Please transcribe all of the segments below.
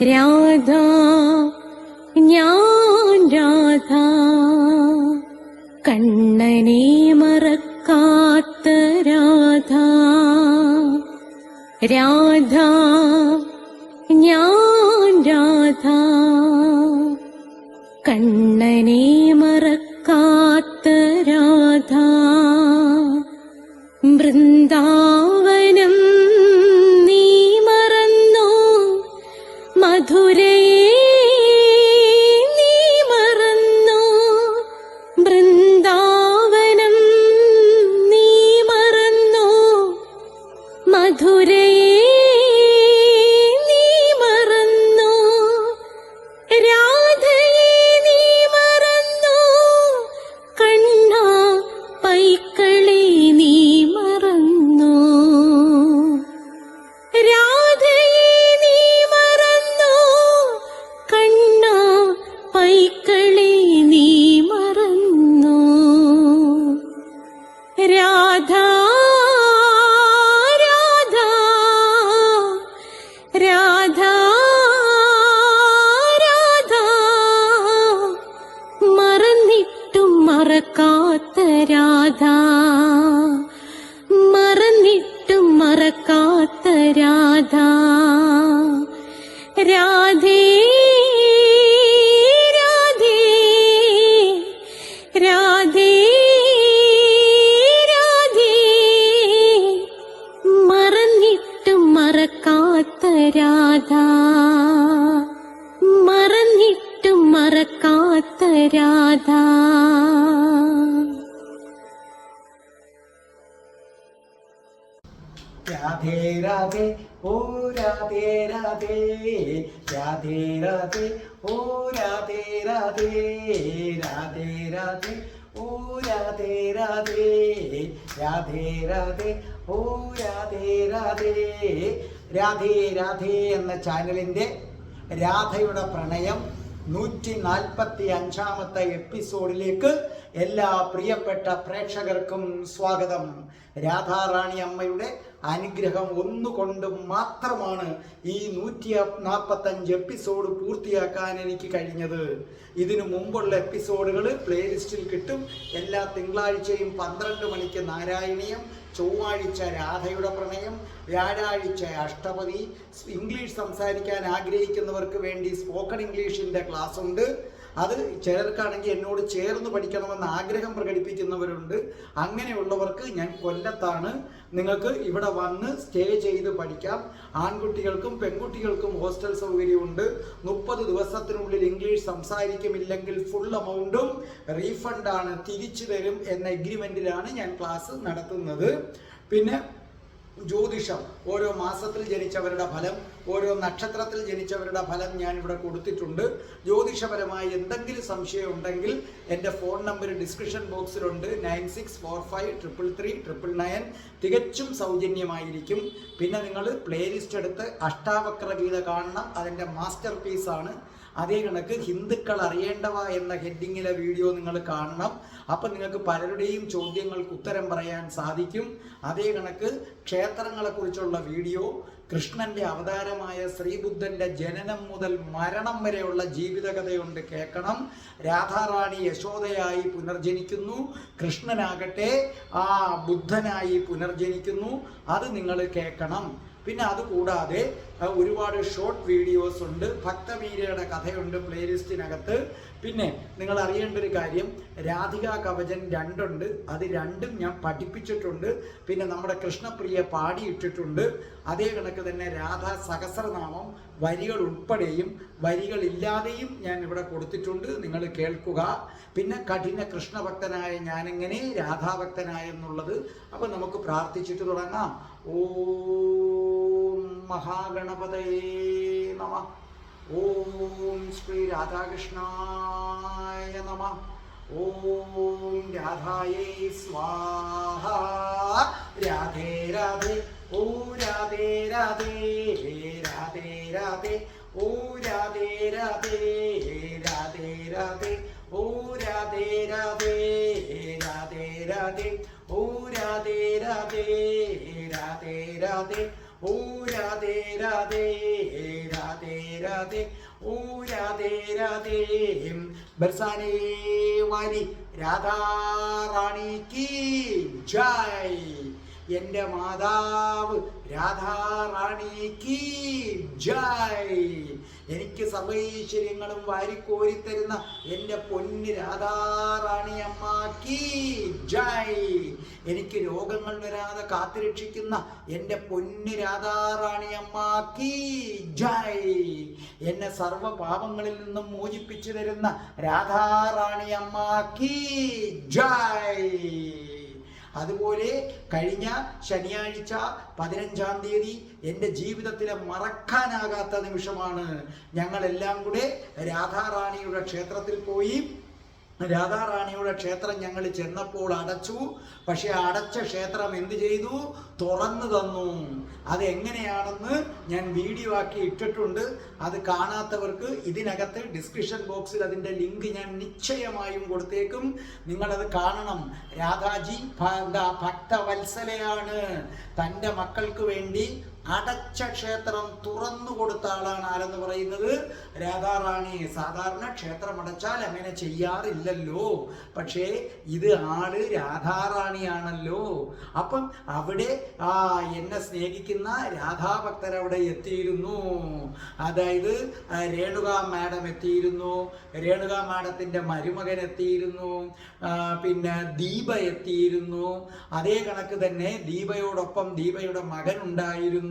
രാധ ഞാൻ രാധ കണ്ണനെ മറക്കാത്ത രാധ. രാധ ഞാൻ രാധ കണ്ണനെ മറക്കാത്ത രാധ. വൃന്ദാവനം നീ മറന്നോ, മധുരയെ നീ മറന്നോ. വൃന്ദാവനം നീ മറന്നോ, മധുരയെ നീ മറന്നോ. രാധയെ നീ മറന്നോ, കണ്ണാ പൈക്കളെ നീ മറന്നോ. രാധയെ നീ മറന്നോ, കണ്ണാ പൈക്കളെ നീ മറന്നോ. രാധ രാധ രാധ മറന്നിട്ടും മറക്കാത്ത രാധ, മറന്നിട്ടും മറക്കാത്ത രാധ. രാധേ രാധേ രാധേ രാധേ മറന്നിട്ടും മറക്കാത്ത രാധ, മറന്നിട്ടും മറക്കാത്ത രാധ. രാധേ രാധേ ഓ രാധേ രാധേ, രാധേ രാധേ ഓ രാധേ രാധേ, രാധേ രാധേ ഓ രാധേ രാധേ, രാധേ രാധേ ഓ രാധേ രാധേ. രാധേ രാധേ എന്ന ചാനലിൻ്റെ രാധയുടെ പ്രണയം 145-ാമത്തെ എപ്പിസോഡിലേക്ക് എല്ലാ പ്രിയപ്പെട്ട പ്രേക്ഷകർക്കും സ്വാഗതം. രാധാറാണി അമ്മയുടെ അനുഗ്രഹം ഒന്നുകൊണ്ട് മാത്രമാണ് ഈ 145 എപ്പിസോഡ് പൂർത്തിയാക്കാൻ എനിക്ക് കഴിഞ്ഞത്. ഇതിനു മുമ്പുള്ള എപ്പിസോഡുകൾ പ്ലേലിസ്റ്റിൽ കിട്ടും. എല്ലാ തിങ്കളാഴ്ചയും 12 മണിക്ക് നാരായണീയം, ചൊവ്വാഴ്ച രാധയുടെ പ്രണയം, വ്യാഴാഴ്ച അഷ്ടപതി. ഇംഗ്ലീഷ് സംസാരിക്കാൻ ആഗ്രഹിക്കുന്നവർക്ക് വേണ്ടി സ്പോക്കൺ ഇംഗ്ലീഷിൻ്റെ ക്ലാസ് ഉണ്ട്. അത് ചിലർക്കാണെങ്കിൽ എന്നോട് ചേർന്ന് പഠിക്കണമെന്ന് ആഗ്രഹം പ്രകടിപ്പിക്കുന്നവരുണ്ട്. അങ്ങനെയുള്ളവർക്ക് ഞാൻ കൊല്ലത്താണ്. നിങ്ങൾക്ക് ഇവിടെ വന്ന് സ്റ്റേ ചെയ്ത് പഠിക്കാം. ആൺകുട്ടികൾക്കും പെൺകുട്ടികൾക്കും ഹോസ്റ്റൽ സൗകര്യമുണ്ട്. 30 ദിവസത്തിനുള്ളിൽ ഇംഗ്ലീഷ് സംസാരിക്കുമില്ലെങ്കിൽ ഫുൾ എമൗണ്ടും റീഫണ്ടാണ്, തിരിച്ചു തരും എന്ന എഗ്രിമെൻറ്റിലാണ് ഞാൻ ക്ലാസ് നടത്തുന്നത്. പിന്നെ ജ്യോതിഷം, ഓരോ മാസത്തിൽ ജനിച്ചവരുടെ ഫലം, ഓരോ നക്ഷത്രത്തിൽ ജനിച്ചവരുടെ ഫലം ഞാൻ ഇവിടെ കൊടുത്തിട്ടുണ്ട്. ജ്യോതിഷപരമായി എന്തെങ്കിലും സംശയം ഉണ്ടെങ്കിൽ എൻ്റെ ഫോൺ നമ്പർ ഡിസ്ക്രിപ്ഷൻ ബോക്സിലുണ്ട്. 9645333999. തികച്ചും സൗജന്യമായിരിക്കും. പിന്നെ നിങ്ങൾ പ്ലേലിസ്റ്റ് എടുത്ത് അഷ്ടാവക്ര ഗീത കാണണം, അതിൻ്റെ മാസ്റ്റർ പീസാണ്. അതേ കണക്ക് ഹിന്ദുക്കൾ അറിയേണ്ടവ എന്ന ഹെഡിങ്ങിലെ വീഡിയോ നിങ്ങൾ കാണണം. അപ്പം നിങ്ങൾക്ക് പലരുടെയും ചോദ്യങ്ങൾക്ക് ഉത്തരം പറയാൻ സാധിക്കും. അതേ കണക്ക് ക്ഷേത്രങ്ങളെക്കുറിച്ചുള്ള വീഡിയോ, കൃഷ്ണൻ്റെ അവതാരമായ ശ്രീബുദ്ധൻ്റെ ജനനം മുതൽ മരണം വരെയുള്ള ജീവിതകഥയുണ്ട്, കേൾക്കണം. രാധാറാണി യശോദയായി പുനർജനിക്കുന്നു, കൃഷ്ണനാകട്ടെ ആ ബുദ്ധനായി പുനർജനിക്കുന്നു. അത് നിങ്ങൾ കേൾക്കണം. പിന്നെ അതുകൂടാതെ ഒരുപാട് ഷോർട്ട് വീഡിയോസ് ഉണ്ട്. ഭക്തമീരയുടെ കഥയുണ്ട് പ്ലേലിസ്റ്റിനകത്ത്. പിന്നെ നിങ്ങൾ അറിയേണ്ട ഒരു കാര്യം, രാധികാ കവചൻ 2 ഉണ്ട്. അത് 2ഉം ഞാൻ പഠിപ്പിച്ചിട്ടുണ്ട്. പിന്നെ നമ്മുടെ കൃഷ്ണപ്രിയ പാടിയിട്ടിട്ടുണ്ട്. അതേ കണക്ക് തന്നെ രാധാ സഹസ്രനാമം വരികൾ ഉൾപ്പെടെയും വരികളില്ലാതെയും ഞാൻ ഇവിടെ കൊടുത്തിട്ടുണ്ട്. നിങ്ങൾ കേൾക്കുക. പിന്നെ കഠിന കൃഷ്ണഭക്തനായ ഞാനെങ്ങനെ രാധാഭക്തനായെന്നുള്ളത്. അപ്പം നമുക്ക് പ്രാർത്ഥിച്ചിട്ട് തുടങ്ങാം. ഓം മഹാഗണപതയേ നമഃ. ഓം ശ്രീ രാധാകൃഷ്ണായ നമഃ. ഓം രാധായേ സ്വാഹ. രാധേ രാധേ ഓ രാധേ രാധേ, രാധേ രാധേ ഓ രാധേ രാധേ, രാധേ രാധേ ഓ രാധേ രാധേ, രാധേ രാധേ ഓ രാധേ രാധേ, രാധേ രാധേ ഓ രാധേ രാധേ രാധേ രാധേ ഓ രാധേ രാധേ ബർസാനെ വാലി രാധാ റാണി കി ജയ്. എൻ്റെ മാതാവ് രാധാ റാണി കി ജയ്. എനിക്ക് സർവൈശ്വര്യങ്ങളും വാരിക്കോരിത്തരുന്ന എൻ്റെ പൊന്ന് രാധാ റാണി അമ്മ കി ജയ്. എനിക്ക് രോഗങ്ങൾ വരാതെ കാത്തുരക്ഷിക്കുന്ന എൻ്റെ പൊന്ന് രാധാ റാണി അമ്മ കി ജയ്. എന്നെ സർവ പാപങ്ങളിൽ നിന്നും മോചിപ്പിച്ചു തരുന്ന രാധാ റാണി അമ്മ കി ജയ്. അതുപോലെ കഴിഞ്ഞ ശനിയാഴ്ച 15-ാം തീയതി എൻ്റെ ജീവിതത്തിലെ മറക്കാനാകാത്ത നിമിഷമാണ്. ഞങ്ങളെല്ലാം കൂടെ രാധാറാണിയുടെ ക്ഷേത്രത്തിൽ പോയി. രാധാറാണിയുടെ ക്ഷേത്രം ഞങ്ങൾ ചെന്നപ്പോൾ അടച്ചു. പക്ഷെ അടച്ച ക്ഷേത്രം എന്ത് ചെയ്തു? തുറന്നു തന്നു. അതെങ്ങനെയാണെന്ന് ഞാൻ വീഡിയോ ആക്കി ഇട്ടിട്ടുണ്ട്. അത് കാണാത്തവർക്ക് ഇതിനകത്ത് ഡിസ്ക്രിപ്ഷൻ ബോക്സിൽ അതിൻ്റെ ലിങ്ക് ഞാൻ നിശ്ചയമായും കൊടുത്തേക്കും. നിങ്ങളത് കാണണം. രാധാജി ഭക്തവത്സലയാണ്. തൻ്റെ മക്കൾക്ക് വേണ്ടി അടച്ച ക്ഷേത്രം തുറന്നു കൊടുത്ത ആളാണ്. ആരെന്ന് പറയുന്നത്? രാധാറാണി. സാധാരണ ക്ഷേത്രം അടച്ചാൽ അങ്ങനെ ചെയ്യാറില്ലല്ലോ. പക്ഷേ ഇത് ആള് രാധാറാണിയാണല്ലോ. അപ്പം അവിടെ എന്നെ സ്നേഹിക്കുന്ന രാധാഭക്തർ അവിടെ എത്തിയിരുന്നു. അതായത് രേണുക മാഡം എത്തിയിരുന്നു, രേണുക മാഡത്തിൻ്റെ മരുമകൻ എത്തിയിരുന്നു, പിന്നെ ദീപ എത്തിയിരുന്നു. അതേ കണക്ക് തന്നെ ദീപയോടൊപ്പം ദീപയുടെ മകൻ ഉണ്ടായിരുന്നു.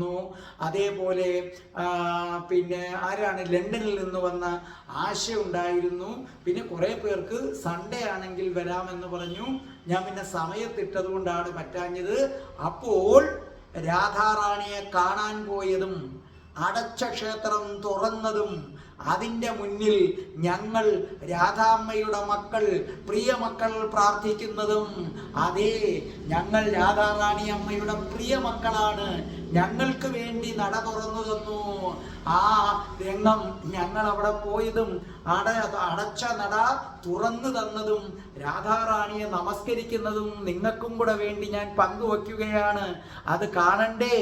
അതേപോലെ പിന്നെ ആരാണ്, ലണ്ടനിൽ നിന്ന് വന്ന ആശ ഉണ്ടായിരുന്നു. പിന്നെ കുറേ പേർക്ക് സൺഡേ ആണെങ്കിൽ വരാമെന്ന് പറഞ്ഞു. ഞാൻ പിന്നെ സമയത്തിട്ടത് കൊണ്ടാണ് പറ്റാഞ്ഞത്. അപ്പോൾ രാധാറാണിയെ കാണാൻ പോയതും അടച്ച ക്ഷേത്രം തുറന്നതും അതിൻ്റെ മുന്നിൽ ഞങ്ങൾ രാധാമ്മയുടെ മക്കൾ, പ്രിയ മക്കൾ പ്രാർത്ഥിക്കുന്നതും, അതേ ഞങ്ങൾ രാധാറാണി അമ്മയുടെ പ്രിയ മക്കളാണ്. ഞങ്ങൾക്ക് വേണ്ടി നട തുറന്നു തന്നു. ആ രംഗം ഞങ്ങൾ അവിടെ പോയതും അടച്ച നട തുറന്നു തന്നതും രാധാറാണിയെ നമസ്കരിക്കുന്നതും നിങ്ങൾക്കും കൂടെ വേണ്ടി ഞാൻ പങ്കുവയ്ക്കുകയാണ്. അത് കാണണ്ടേ?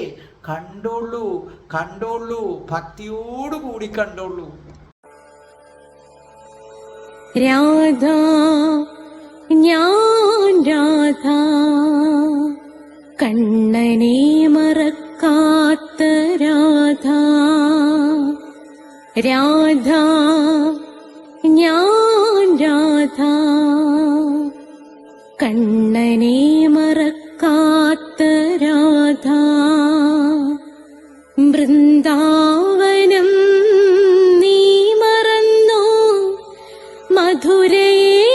കണ്ടോളൂ, കണ്ടോളൂ, ഭക്തിയോടുകൂടി കണ്ടോളൂ. രാധ ഞാൻ രാധ, കണ്ണനെ മറക്കാത്ത രാധ. രാധ ഞാൻ രാധ, കണ്ണനെ മറക്കാത്ത രാധ. വൃന്ദാവനം നീ മറന്നോ, മധുരയെ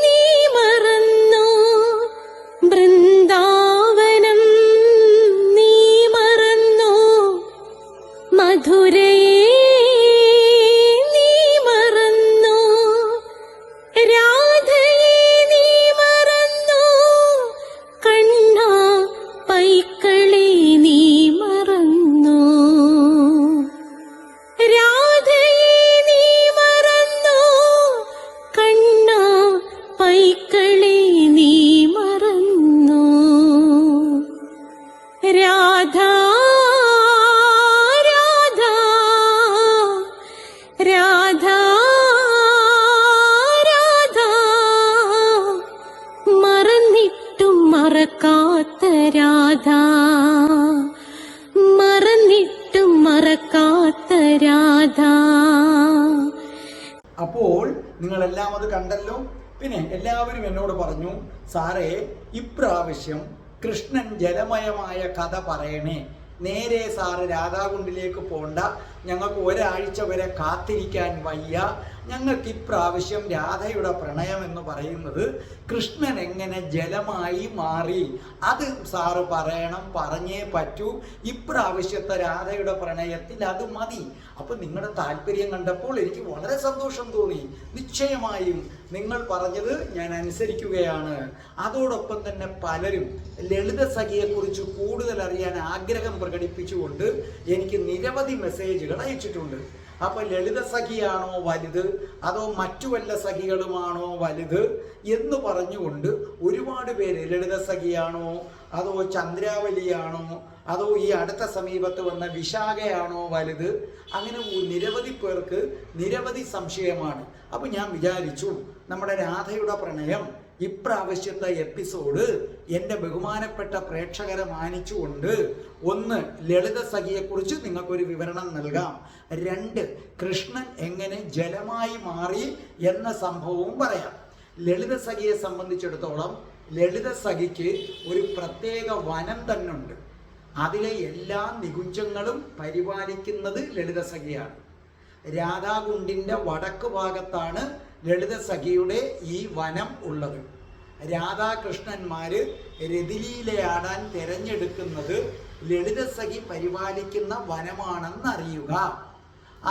നീ മറന്നോ. വൃന്ദാവനം നീ മറന്നോ, മധുരയെ നീ മറന്നോ. രാധയെ നീ മറന്നോ, കണ്ണാ പൈക്കളെ നീ മറന്നോ. രാധയെ നീ മറന്നോ, കണ്ണാ പൈക്കളെ നീ മറന്നോ. രാധ രാധ രാധ രാധ, മറന്നിട്ടും മറക്കാത്ത രാധ, മറന്നിട്ടും മറക്കാത്ത രാധ. അപ്പോൾ നിങ്ങളെല്ലാം അത് കണ്ടല്ലോ. പിന്നെ എല്ലാവരും എന്നോട് പറഞ്ഞു, സാറേ ഇപ്രാവശ്യം കൃഷ്ണൻ ജലമയമായ കഥ പറയണേ. നേരെ സാറ് രാധാകുണ്ടിലേക്ക് പോണ്ട, ഞങ്ങൾക്ക് ഒരാഴ്ച വരെ കാത്തിരിക്കാൻ വയ്യ. ഞങ്ങൾക്ക് ഇപ്രാവശ്യം രാധയുടെ പ്രണയം എന്ന് പറയുന്നത് കൃഷ്ണൻ എങ്ങനെ ജലമായി മാറി അത് സാറ് പറയണം, പറഞ്ഞേ പറ്റൂ. ഇപ്രാവശ്യത്തെ രാധയുടെ പ്രണയത്തിൽ അത് മതി. അപ്പം നിങ്ങളുടെ താല്പര്യം കണ്ടപ്പോൾ എനിക്ക് വളരെ സന്തോഷം തോന്നി. നിശ്ചയമായും നിങ്ങൾ പറഞ്ഞത് ഞാൻ അനുസരിക്കുകയാണ്. അതോടൊപ്പം തന്നെ പലരും ലളിത സഖിയെക്കുറിച്ച് കൂടുതൽ അറിയാൻ ആഗ്രഹം പ്രകടിപ്പിച്ചുകൊണ്ട് എനിക്ക് നിരവധി മെസ്സേജുകൾ അയച്ചിട്ടുണ്ട്. അപ്പോൾ ലളിത സഖിയാണോ വലുത് അതോ മറ്റു വല്ല സഖികളുമാണോ വലുത് എന്ന് പറഞ്ഞുകൊണ്ട് ഒരുപാട് പേര് ലളിത സഖിയാണോ അതോ ചന്ദ്രാവലിയാണോ അതോ ഈ അടുത്ത സമീപത്ത് വന്ന വിശാഖയാണോ വലുത്? അങ്ങനെ നിരവധി പേർക്ക് നിരവധി സംശയമാണ്. അപ്പം ഞാൻ വിചാരിച്ചു നമ്മുടെ രാധയുടെ പ്രണയം ഇപ്രാവശ്യത്തെ എപ്പിസോഡ് എൻ്റെ ബഹുമാനപ്പെട്ട പ്രേക്ഷകരെ മാനിച്ചുകൊണ്ട് ഒന്ന് ലളിത സഖിയെക്കുറിച്ച് നിങ്ങൾക്കൊരു വിവരണം നൽകാം. 2 കൃഷ്ണൻ എങ്ങനെ ജലമായി മാറി എന്ന സംഭവവും പറയാം. ലളിത സഖിയെ സംബന്ധിച്ചിടത്തോളം ലളിത സഖിക്ക് ഒരു പ്രത്യേക വനം തന്നെ ഉണ്ട്. അതിലെ എല്ലാ നികുഞ്ചങ്ങളും പരിപാലിക്കുന്നത് ലളിത സഖിയാണ്. രാധാകുണ്ടിൻ്റെ വടക്ക് ഭാഗത്താണ് ലളിത സഖിയുടെ ഈ വനം ഉള്ളത്. രാധാകൃഷ്ണന്മാര് രതിലീലയാടാൻ തിരഞ്ഞെടുക്കുന്നത് ലളിത സഖി പരിപാലിക്കുന്ന വനമാണെന്നറിയുക.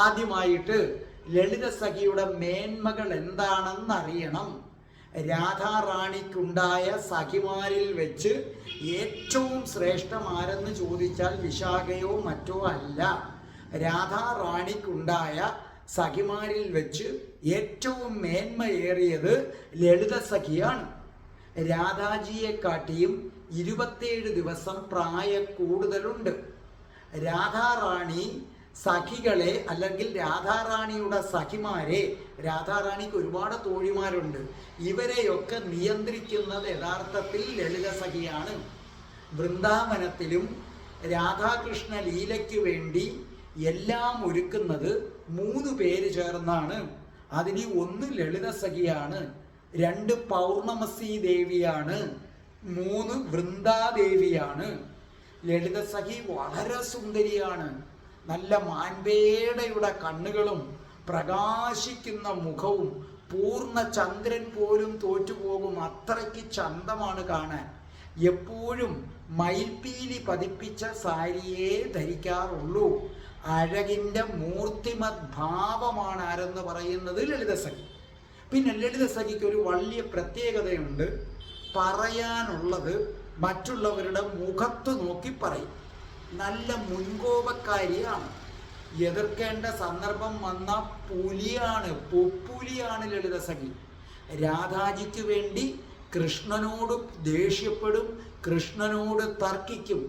ആദ്യമായിട്ട് ലളിത സഖിയുടെ മേന്മകൾ എന്താണെന്നറിയണം. രാധാറാണിക്കുണ്ടായ സഖിമാരിൽ വെച്ച് ഏറ്റവും ശ്രേഷ്ഠമാരെന്ന് ചോദിച്ചാൽ വിശാഖയോ മറ്റോ അല്ല. രാധാറാണിക്കുണ്ടായ സഖിമാരിൽ വെച്ച് ഏറ്റവും മേന്മയേറിയത് ലളിത സഖിയാണ്. രാധാജിയെക്കാട്ടിയും 27 ദിവസം പ്രായ കൂടുതലുണ്ട്. രാധാറാണി സഖികളെ അല്ലെങ്കിൽ രാധാറാണിയുടെ സഖിമാരെ, രാധാറാണിക്ക് ഒരുപാട് തോഴിമാരുണ്ട്, ഇവരെയൊക്കെ നിയന്ത്രിക്കുന്നത് യഥാർത്ഥത്തിൽ ലളിത സഖിയാണ്. വൃന്ദാവനത്തിലും രാധാകൃഷ്ണ ലീലയ്ക്ക് വേണ്ടി എല്ലാം ഒരുക്കുന്നത് 3 പേര് ചേർന്നാണ്. അതിന് 1 ലളിത സഖിയാണ്, 2 പൗർണമസി ദേവിയാണ്, 3 വൃന്ദാദേവിയാണ്. ലളിത സഖി വളരെ സുന്ദരിയാണ്. നല്ല മാൻപേടയുടെ കണ്ണുകളും പ്രകാശിക്കുന്ന മുഖവും, പൂർണ്ണ ചന്ദ്രൻ പോലും തോറ്റുപോകും അത്രയ്ക്ക് ചന്തമാണ് കാണാൻ. എപ്പോഴും മയിൽപ്പീലി പതിപ്പിച്ച സാരിയേ ധരിക്കാറുള്ളൂ. അഴകിൻ്റെ മൂർത്തിമത് ഭാവമാണ് ആരെന്ന് പറയുന്നത് ലളിത സഖി. പിന്നെ ലളിത സഖിക്ക് ഒരു വലിയ പ്രത്യേകതയുണ്ട്. പറയാനുള്ളത് മറ്റുള്ളവരുടെ മുഖത്ത് നോക്കി പറയും. നല്ല മുൻകോപക്കാരിയാണ്. എതിർക്കേണ്ട സന്ദർഭം വന്ന പുലിയാണ്, പൊപ്പുലിയാണ് ലളിത സഖി. രാധാജിക്ക് വേണ്ടി കൃഷ്ണനോട് ദേഷ്യപ്പെടും, കൃഷ്ണനോട് തർക്കിക്കും.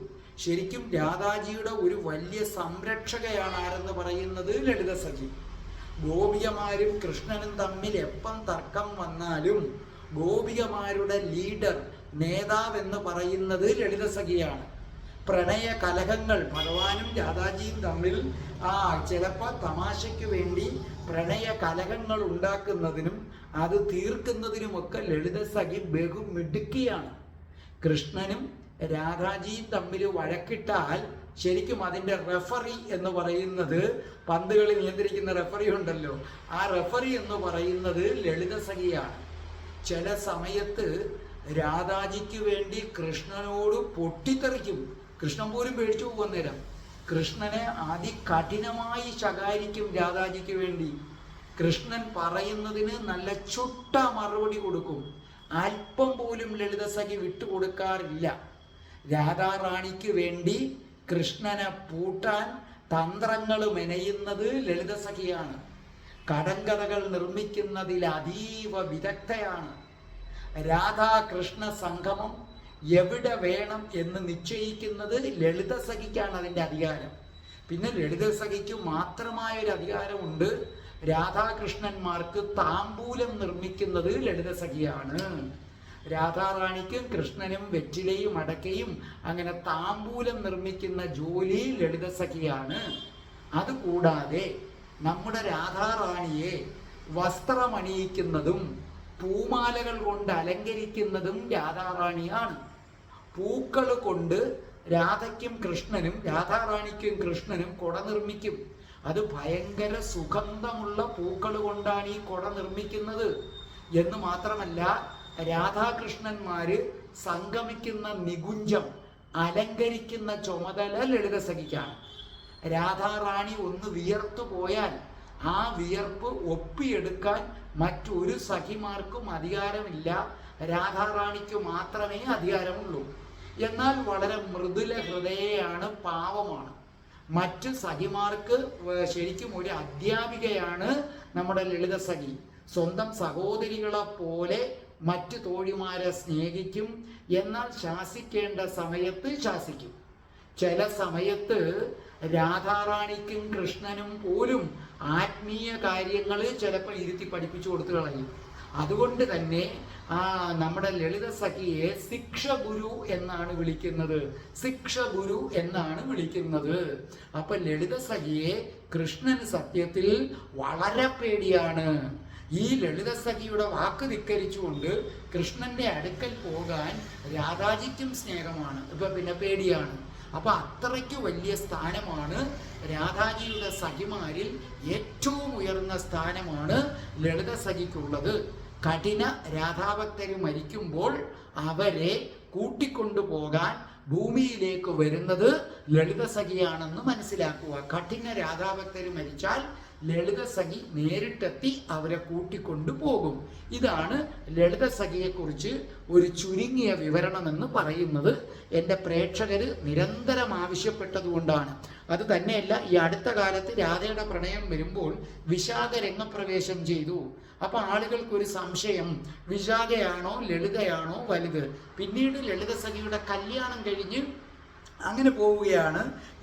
ശരിക്കും രാധാജിയുടെ ഒരു വലിയ സംരക്ഷകയാണ് ആരെന്ന് പറയുന്നത് ലളിത സഖി. ഗോപികമാരും കൃഷ്ണനും തമ്മിൽ എപ്പം തർക്കം വന്നാലും ഗോപികമാരുടെ ലീഡർ, നേതാവെന്ന് പറയുന്നത് ലളിത സഖിയാണ്. പ്രണയ കലഹങ്ങൾ ഭഗവാനും രാധാജിയും തമ്മിൽ ചിലപ്പോൾ തമാശയ്ക്ക് വേണ്ടി പ്രണയ കലഹങ്ങൾ ഉണ്ടാക്കുന്നതിനും അത് തീർക്കുന്നതിനുമൊക്കെ ലളിത സഖി ബഹുമിടുക്കിയാണ്. കൃഷ്ണനും രാധാജിയും തമ്മിൽ വഴക്കിട്ടാൽ ശരിക്കും അതിൻ്റെ റെഫറി എന്ന് പറയുന്നത്, പന്തുകളി നിയന്ത്രിക്കുന്ന റെഫറി ഉണ്ടല്ലോ, ആ റെഫറി എന്ന് പറയുന്നത് ലളിത സഖിയാണ്. ചില സമയത്ത് രാധാജിക്ക് വേണ്ടി കൃഷ്ണനോട് പൊട്ടിത്തെറിക്കും. കൃഷ്ണൻ പോലും പേടിച്ചു പോകുന്ന നേരം കൃഷ്ണനെ അതികഠിനമായി ശകാരിക്കും രാധാജിക്ക് വേണ്ടി. കൃഷ്ണൻ പറയുന്നതിന് നല്ല ചുട്ട മറുപടി കൊടുക്കും. അല്പം പോലും ലളിത സഖി വിട്ടുകൊടുക്കാറില്ല. രാധാറാണിക്ക് വേണ്ടി കൃഷ്ണനെ പൂട്ടാൻ തന്ത്രങ്ങൾ മെനയുന്നത് ലളിത സഖിയാണ്. കടങ്കഥകൾ നിർമ്മിക്കുന്നതിൽ അതീവ വിദഗ്ധയാണ്. രാധാകൃഷ്ണ സംഗമം എവിടെ വേണം എന്ന് നിശ്ചയിക്കുന്നത് ലളിത സഖിക്കാണ് അതിൻ്റെ അധികാരം. പിന്നെ ലളിത സഖിക്ക് മാത്രമായൊരു അധികാരമുണ്ട്. രാധാകൃഷ്ണന്മാർക്ക് താമ്പൂലം നിർമ്മിക്കുന്നത് ലളിത സഖിയാണ്. രാധാറാണിക്കും കൃഷ്ണനും വെറ്റിലയും അടക്കയും അങ്ങനെ താമ്പൂലം നിർമ്മിക്കുന്ന ജോലി ലളിത സഖിയാണ്. അതുകൂടാതെ നമ്മുടെ രാധാറാണിയെ വസ്ത്രമണിയിക്കുന്നതും പൂമാലകൾ കൊണ്ട് അലങ്കരിക്കുന്നതും രാധാറാണിയാണ്. പൂക്കൾ കൊണ്ട് രാധയ്ക്കും കൃഷ്ണനും, രാധാറാണിക്കും കൃഷ്ണനും കൊട നിർമ്മിക്കും. അത് ഭയങ്കര സുഗന്ധമുള്ള പൂക്കൾ കൊണ്ടാണ് ഈ കൊട നിർമ്മിക്കുന്നത്. എന്ന് മാത്രമല്ല, രാധാകൃഷ്ണന്മാര് സംഗമിക്കുന്ന നികുഞ്ചം അലങ്കരിക്കുന്ന ചുമതല ലളിത സഖിക്കാണ്. രാധാറാണി ഒന്ന് വിയർത്തു പോയാൽ ആ വിയർപ്പ് ഒപ്പിയെടുക്കാൻ മറ്റൊരു സഖിമാർക്കും അധികാരമില്ല. രാധാറാണിക്ക് മാത്രമേ അധികാരമുള്ളൂ. എന്നാൽ വളരെ മൃദുല ഹൃദയയാണ്, പാവമാണ്. മറ്റ് സഖിമാർക്ക് ശരിക്കും ഒരു അധ്യാപികയാണ് നമ്മുടെ ലളിത സഖി. സ്വന്തം സഹോദരികളെ പോലെ മറ്റു തോഴിമാരെ സ്നേഹിക്കും, എന്നാൽ ശാസിക്കേണ്ട സമയത്ത് ശാസിക്കും. ചില സമയത്ത് രാധാറാണിക്കും കൃഷ്ണനും പോലും ആത്മീയ കാര്യങ്ങൾ ചിലപ്പോൾ ഇരുത്തി പഠിപ്പിച്ചു കൊടുത്തു കളയും. അതുകൊണ്ട് തന്നെ നമ്മുടെ ലളിത സഖിയെ ശിക്ഷ ഗുരു എന്നാണ് വിളിക്കുന്നത്. ശിക്ഷ ഗുരു എന്നാണ് വിളിക്കുന്നത്. അപ്പൊ ലളിത സഖിയെ കൃഷ്ണന് സത്യത്തിൽ വളരെ പേടിയാണ്. ഈ ലളിത സഖിയുടെ വാക്ക് ധിക്കരിച്ചുകൊണ്ട് കൃഷ്ണന്റെ അടുക്കൽ പോകാൻ രാധാജിക്കും സ്നേഹമാണ്, ഇപ്പൊ പിന്നെ പേടിയാണ്. അപ്പൊ അത്രയ്ക്ക് വലിയ സ്ഥാനമാണ് രാധാജിയുടെ സഖിമാരിൽ ഏറ്റവും ഉയർന്ന സ്ഥാനമാണ് ലളിത സഖിക്കുള്ളത്. കഠിന രാധാഭക്തര് മരിക്കുമ്പോൾ അവരെ കൂട്ടിക്കൊണ്ടുപോകാൻ ഭൂമിയിലേക്ക് വരുന്നത് ലളിത സഖിയാണെന്ന് മനസ്സിലാക്കുക. കഠിന രാധാഭക്തര് മരിച്ചാൽ ലളിത സഖി നേരിട്ടെത്തി അവരെ കൂട്ടിക്കൊണ്ടു പോകും. ഇതാണ് ലളിത സഖിയെക്കുറിച്ച് ഒരു ചുരുങ്ങിയ വിവരണമെന്ന് പറയുന്നത്. എൻ്റെ പ്രേക്ഷകർ നിരന്തരം ആവശ്യപ്പെട്ടതുകൊണ്ടാണ്. അത് തന്നെയല്ല, ഈ അടുത്ത കാലത്ത് രാധയുടെ പ്രണയം വരുമ്പോൾ വിശാഖ രംഗപ്രവേശം ചെയ്തു. അപ്പൊ ആളുകൾക്കൊരു സംശയം, വിശാഖയാണോ ലളിതയാണോ വലുത്? പിന്നീട് ലളിത സഖിയുടെ കല്യാണം കഴിഞ്ഞ് അങ്ങനെ പോവുകയാണ്.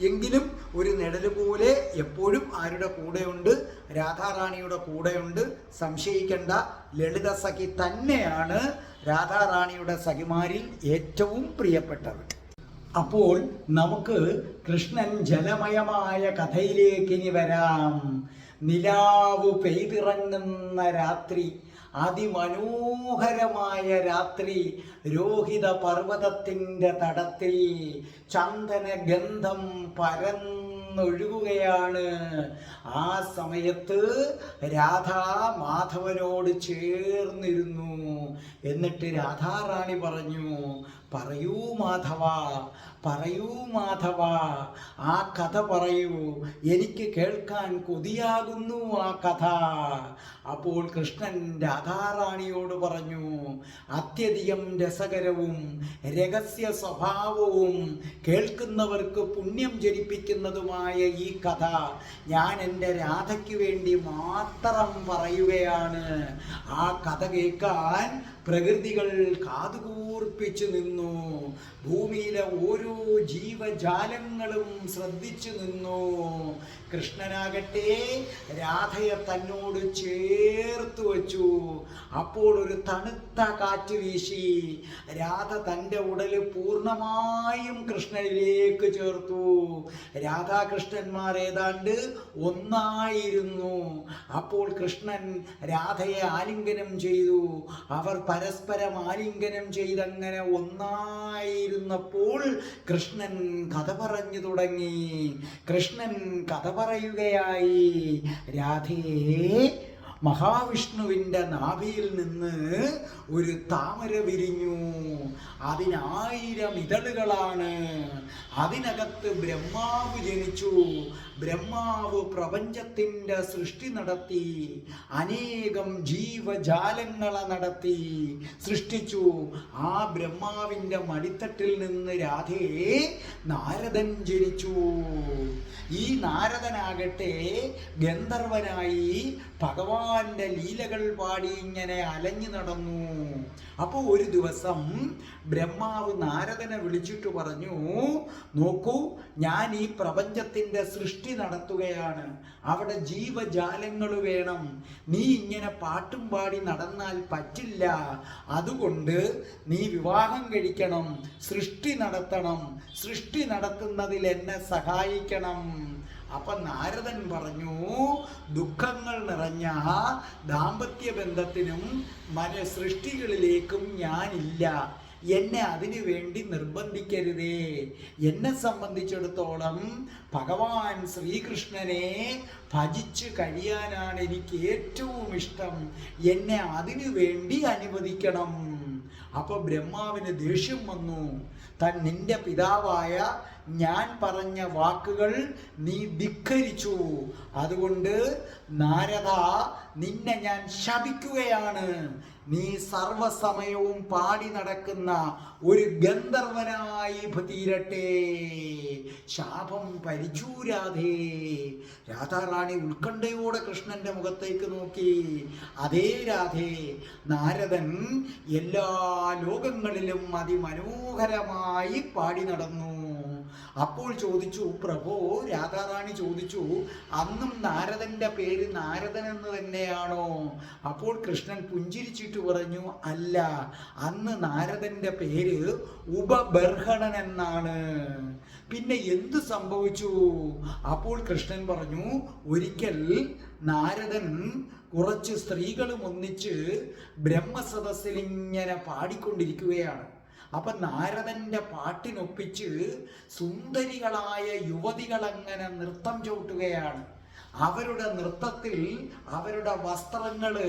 എങ്കിലും ഒരു നിഴല് പോലെ എപ്പോഴും ആരുടെ കൂടെയുണ്ട്? രാധാറാണിയുടെ കൂടെയുണ്ട്. സംശയിക്കേണ്ട, ലളിത സഖി തന്നെയാണ് രാധാറാണിയുടെ സഖിമാരിൽ ഏറ്റവും പ്രിയപ്പെട്ടത്. അപ്പോൾ നമുക്ക് കൃഷ്ണൻ ജലമയമായ കഥയിലേക്ക് ഇനി വരാം. നിലാവ് പെയ്തിറങ്ങുന്ന രാത്രി, അതിമനോഹരമായ രാത്രി, രോഹിത പർവ്വതത്തിൻ്റെ തടത്തിൽ ചന്ദന ഗന്ധം പരന്നൊഴുകുകയാണ്. ആ സമയത്ത് രാധ മാധവനോട് ചേർന്നിരുന്നു. എന്നിട്ട് രാധാറാണി പറഞ്ഞു, പറയൂ മാധവ, പറയൂ മാധവ, ആ കഥ പറയൂ, എനിക്ക് കേൾക്കാൻ കൊതിയാകുന്നു ആ കഥ. അപ്പോൾ കൃഷ്ണൻ രാധാറാണിയോട് പറഞ്ഞു, അത്യധികം രസകരവും രഹസ്യ സ്വഭാവവും കേൾക്കുന്നവർക്ക് പുണ്യം ജനിപ്പിക്കുന്നതുമായ ഈ കഥ ഞാൻ എൻ്റെ രാധയ്ക്ക് വേണ്ടി മാത്രം പറയുകയാണ്. ആ കഥ കേൾക്കാൻ പ്രകൃതികൾ കാതുകൂർപ്പിച്ചു നിന്നു. ഭൂമിയിലെ ഓരോ ജീവജാലങ്ങളും ശ്രദ്ധിച്ചു നിന്നു. കൃഷ്ണനാകട്ടെ രാധയെ തന്നോട് ചേർത്തു വച്ചു. അപ്പോൾ ഒരു തണുത്ത കാറ്റ് വീശി. രാധ തൻ്റെ ഉടല് പൂർണ്ണമായും കൃഷ്ണനിലേക്ക് ചേർത്തു. രാധാകൃഷ്ണന്മാർ ഏതാണ്ട് ഒന്നായിരുന്നു. അപ്പോൾ കൃഷ്ണൻ രാധയെ ആലിംഗനം ചെയ്തു. അവർ പരസ്പരം ആലിംഗനം ചെയ്തങ്ങനെ ഒന്നായിരുന്നപ്പോൾ കൃഷ്ണൻ കഥ പറഞ്ഞു തുടങ്ങി. കൃഷ്ണൻ കഥ പറയുകയായി. രാധേ, മഹാവിഷ്ണുവിൻ്റെ നാഭിയിൽ നിന്ന് ഒരു താമര വിരിഞ്ഞു. 1000 ഇതളുകളാണ്. അതിനകത്ത് ബ്രഹ്മാവ് ജനിച്ചു. ബ്രഹ്മാവ് പ്രപഞ്ചത്തിൻ്റെ സൃഷ്ടി നടത്തി. അനേകം ജീവജാലങ്ങളെ നടത്തി സൃഷ്ടിച്ചു. ആ ബ്രഹ്മാവിൻ്റെ മടിത്തട്ടിൽ നിന്ന് രാധേ നാരദൻ ജനിച്ചു. ഈ നാരദനാകട്ടെ ഗന്ധർവനായി ഭഗവാന്റെ ലീലകൾ പാടി ഇങ്ങനെ അലഞ്ഞു നടന്നു. അപ്പോൾ ഒരു ദിവസം ബ്രഹ്മാവ് നാരദനെ വിളിച്ചിട്ട് പറഞ്ഞു, നോക്കൂ, ഞാൻ ഈ പ്രപഞ്ചത്തിൻ്റെ സൃഷ്ടി നടത്തുകയാണ്. അവിടെ ജീവജാലങ്ങൾ വേണം. നീ ഇങ്ങനെ പാട്ടും പാടി നടന്നാൽ പറ്റില്ല. അതുകൊണ്ട് നീ വിവാഹം കഴിക്കണം, സൃഷ്ടി നടത്തണം. സൃഷ്ടി നടത്തുന്നതിൽ എന്നെ സഹായിക്കണം. അപ്പൊ നാരദൻ പറഞ്ഞു, ദുഃഖങ്ങൾ നിറഞ്ഞ ദാമ്പത്യ ബന്ധത്തിനും സൃഷ്ടികളിലേക്കും ഞാനില്ല. എന്നെ അതിനു വേണ്ടി നിർബന്ധിക്കരുതേ. എന്നെ സംബന്ധിച്ചിടത്തോളം ഭഗവാൻ ശ്രീകൃഷ്ണനെ ഭജിച്ച് കഴിയാനാണ് എനിക്ക് ഏറ്റവും ഇഷ്ടം. എന്നെ അതിനു വേണ്ടി അനുവദിക്കണം. അപ്പൊ ബ്രഹ്മാവിന് ദേഷ്യം വന്നു. നിന്റെ പിതാവായ ഞാൻ പറഞ്ഞ വാക്കുകൾ നീ ധിക്കരിച്ചു. അതുകൊണ്ട് നാരദ, നിന്നെ ഞാൻ ശപിക്കുകയാണ്. നീ സർവസമയവും പാടി നടക്കുന്ന ഒരു ഗന്ധർവനായി തീരട്ടെ. ശാപം പരിചൂരാധേ. രാധാറാണി ഉത്കണ്ഠയോടെ കൃഷ്ണന്റെ മുഖത്തേക്ക് നോക്കി. അതേ രാധേ, നാരദൻ എല്ലാ ലോകങ്ങളിലും അതിമനോഹരമായി പാടി നടന്നു. അപ്പോൾ ചോദിച്ചു, പ്രഭോ, രാധാറാണി ചോദിച്ചു, അന്നും നാരദന്റെ പേര് നാരദൻ എന്ന് തന്നെയാണോ? അപ്പോൾ കൃഷ്ണൻ പുഞ്ചിരിച്ചിട്ട് പറഞ്ഞു, അല്ല, അന്ന് നാരദന്റെ പേര് ഉപബർഹണൻ എന്നാണ്. പിന്നെ എന്തു സംഭവിച്ചു? അപ്പോൾ കൃഷ്ണൻ പറഞ്ഞു, ഒരിക്കൽ നാരദൻ കുറച്ച് സ്ത്രീകളും ഒന്നിച്ച് ബ്രഹ്മസദസ്സിൽ ഇങ്ങനെ പാടിക്കൊണ്ടിരിക്കുകയാണ്. അപ്പൊ നാരദന്റെ പാട്ടിനൊപ്പിച്ച് സുന്ദരികളായ യുവതികൾ അങ്ങനെ നൃത്തം ചവിട്ടുകയാണ്. അവരുടെ നൃത്തത്തിൽ അവരുടെ വസ്ത്രങ്ങള്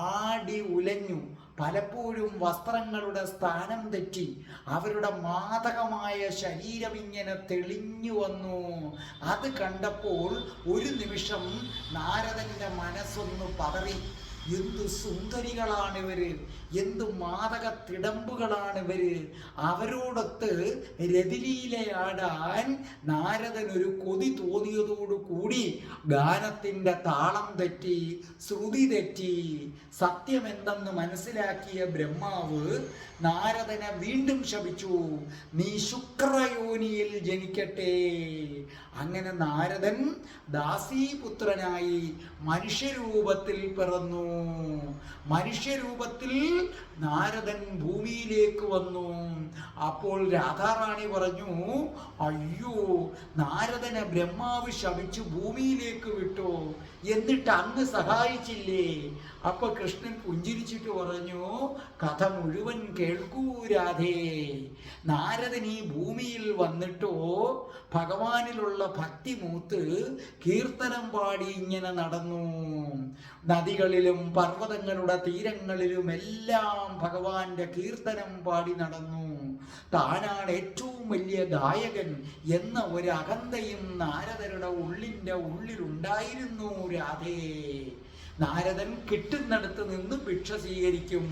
ആടി ഉലഞ്ഞു. പലപ്പോഴും വസ്ത്രങ്ങളുടെ സ്ഥാനം തെറ്റി അവരുടെ മാദകമായ ശരീരം ഇങ്ങനെ തെളിഞ്ഞു വന്നു. അത് കണ്ടപ്പോൾ ഒരു നിമിഷം നാരദന്റെ മനസ്സൊന്ന് പതറി. എന്തു സുന്ദരികളാണിവര്, എന്തു മാദക തിടമ്പുകളാണിവര്. അവരോടൊത്ത് രതിലീലയാടാൻ നാരദൻ ഒരു കൊതി തോന്നിയതോടുകൂടി ഗാനത്തിന്റെ താളം തെറ്റി, ശ്രുതി തെറ്റി. സത്യമെന്തെന്ന് മനസ്സിലാക്കിയ ബ്രഹ്മാവ് നാരദനെ വീണ്ടും ശപിച്ചു, നീ ശുക്രയോനിയിൽ ജനിക്കട്ടെ. അങ്ങനെ നാരദൻ ദാസീപുത്രനായി മനുഷ്യരൂപത്തിൽ പിറന്നു. മനുഷ്യരൂപത്തിൽ നാരദൻ ഭൂമിയിലേക്ക് വന്നു. അപ്പോൾ രാധാറാണി പറഞ്ഞു, അയ്യോ, നാരദനെ ബ്രഹ്മാവ് ശപിച്ചു ഭൂമിയിലേക്ക് വിട്ടു, എന്നിട്ട് അങ്ങ് സഹായിച്ചില്ലേ? അപ്പൊ കൃഷ്ണൻ പുഞ്ചിരിച്ചിട്ട് പറഞ്ഞു, കഥ മുഴുവൻ കേൾക്കൂ രാധേ. നാരദൻ ഈ ഭൂമിയിൽ വന്നിട്ടോ ഭഗവാനിലുള്ള ഭക്തി മൂത്ത് കീർത്തനം പാടി ഇങ്ങനെ നടന്നു. നദികളിലും പർവ്വതങ്ങളുടെ തീരങ്ങളിലും എല്ലാം ഭഗവാന്റെ കീർത്തനം പാടി നടന്നു. താനാണ് ഏറ്റവും വലിയ ഗായകൻ എന്ന ഒരു അകന്തയും നാരദരുടെ ഉള്ളിലുണ്ടായിരുന്നു രാധേ. നാരദൻ കിട്ടുന്നിടത്ത് നിന്ന് ഭിക്ഷ സ്വീകരിക്കും.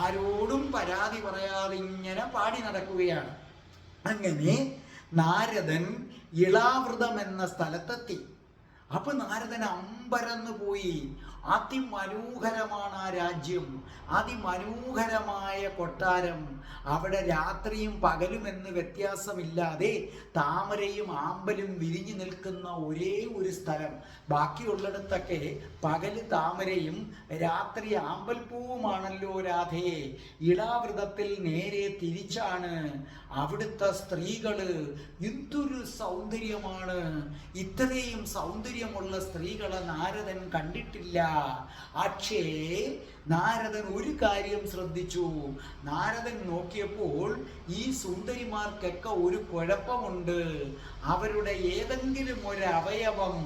ആരോടും പരാതി പറയാതെ ഇങ്ങനെ പാടി നടക്കുകയാണ്. അങ്ങനെ നാരദൻ ഇളാവൃതം എന്ന സ്ഥലത്തെത്തി. അപ്പൊ നാരദൻ അമ്പരന്ന് പോയി. അതിമനോഹരമാണ് ആ രാജ്യം, അതിമനോഹരമായ കൊട്ടാരം. അവിടെ രാത്രിയും പകലും എന്ന് വ്യത്യാസമില്ലാതെ താമരയും ആമ്പലും വിരിഞ്ഞു നിൽക്കുന്ന ഒരേ ഒരു സ്ഥലം. ബാക്കിയുള്ളിടത്തൊക്കെ പകല് താമരയും രാത്രി ആമ്പൽപ്പൂവുമാണല്ലോ രാധേ. ഇളാവൃതത്തിൽ നേരെ തിരിച്ചാണ്. അവിടുത്തെ സ്ത്രീകള് എന്തൊരു സൗന്ദര്യമാണ്! ഇത്രയും സൗന്ദര്യമുള്ള സ്ത്രീകളെ നാരദൻ കണ്ടിട്ടില്ല. പക്ഷേ നാരദൻ ഒരു കാര്യം ശ്രദ്ധിച്ചു. നാരദൻ നോക്കിയപ്പോൾ ഈ സുന്ദരിമാർക്കൊക്കെ ഒരു കുഴപ്പമുണ്ട്. അവരുടെ ഏതെങ്കിലും ഒരു അവയവം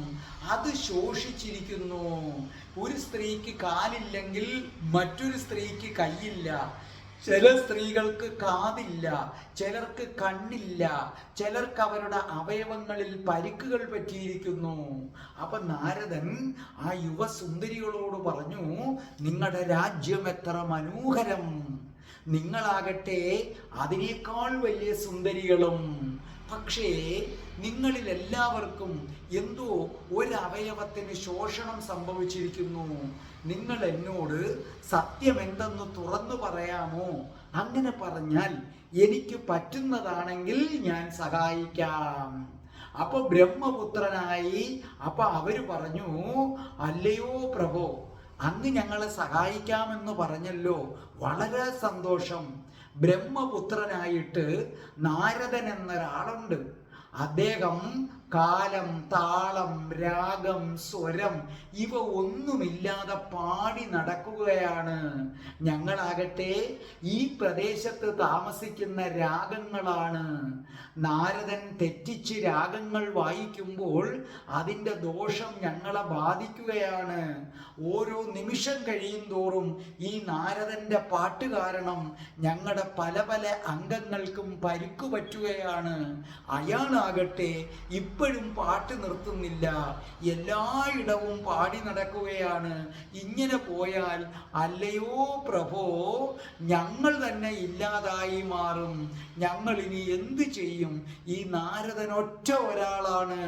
അത് ശോഷിച്ചിരിക്കുന്നു. ഒരു സ്ത്രീക്ക് കാലില്ലെങ്കിൽ മറ്റൊരു സ്ത്രീക്ക് കൈയില്ല. ചില സ്ത്രീകൾക്ക് കാതില്ല, ചിലർക്ക് കണ്ണില്ല, ചിലർക്ക് അവരുടെ അവയവങ്ങളിൽ പരിക്കുകൾ പറ്റിയിരിക്കുന്നു. അപ്പൊ നാരദൻ ആ യുവസുന്ദരികളോട് പറഞ്ഞു, നിങ്ങളുടെ രാജ്യം എത്ര മനോഹരം! നിങ്ങളാകട്ടെ അതിനേക്കാൾ വലിയ സുന്ദരികളും. പക്ഷേ നിങ്ങളിൽ എല്ലാവർക്കും എന്തോ ഒരവയവത്തിന് ശോഷണം സംഭവിച്ചിരിക്കുന്നു. നിങ്ങൾ എന്നോട് സത്യം എന്തെന്ന് തുറന്നു പറയാമോ? അങ്ങനെ പറഞ്ഞാൽ എനിക്ക് പറ്റുന്നതാണെങ്കിൽ ഞാൻ സഹായിക്കാം. അപ്പൊ ബ്രഹ്മപുത്രനായി അവര് പറഞ്ഞു, അല്ലയോ പ്രഭോ, അങ്ങ് ഞങ്ങളെ സഹായിക്കാമെന്ന് പറഞ്ഞല്ലോ, വളരെ സന്തോഷം. ബ്രഹ്മപുത്രനായിട്ട് നാരദൻ എന്നൊരാളുണ്ട്. അദ്ദേഹം കാലം, താളം, രാഗം, സ്വരം ഇവ ഒന്നുമില്ലാതെ പാടി നടക്കുകയാണ്. ഞങ്ങളാകട്ടെ ഈ പ്രദേശത്ത് താമസിക്കുന്ന രാഗങ്ങളാണ്. നാരദൻ തെറ്റിച്ച് രാഗങ്ങൾ വായിക്കുമ്പോൾ അതിൻ്റെ ദോഷം ഞങ്ങളെ ബാധിക്കുകയാണ്. ഓരോ നിമിഷം കഴിയും തോറും ഈ നാരദന്റെ പാട്ട് കാരണം ഞങ്ങളുടെ പല പല അംഗങ്ങൾക്കും പരിക്കു പറ്റുകയാണ്. അയാളാകട്ടെ ഇപ്പോഴും ഇപ്പോഴും പാട്ട് നിർത്തുന്നില്ല, എല്ലായിടവും പാടി നടക്കുകയാണ്. ഇങ്ങനെ പോയാൽ അല്ലയോ പ്രഭോ, ഞങ്ങൾ തന്നെ ഇല്ലാതായി മാറും. ഞങ്ങൾ ഇനി എന്ത് ചെയ്യും? ഈ നാരദൻ ഒറ്റ ഒരാളാണ്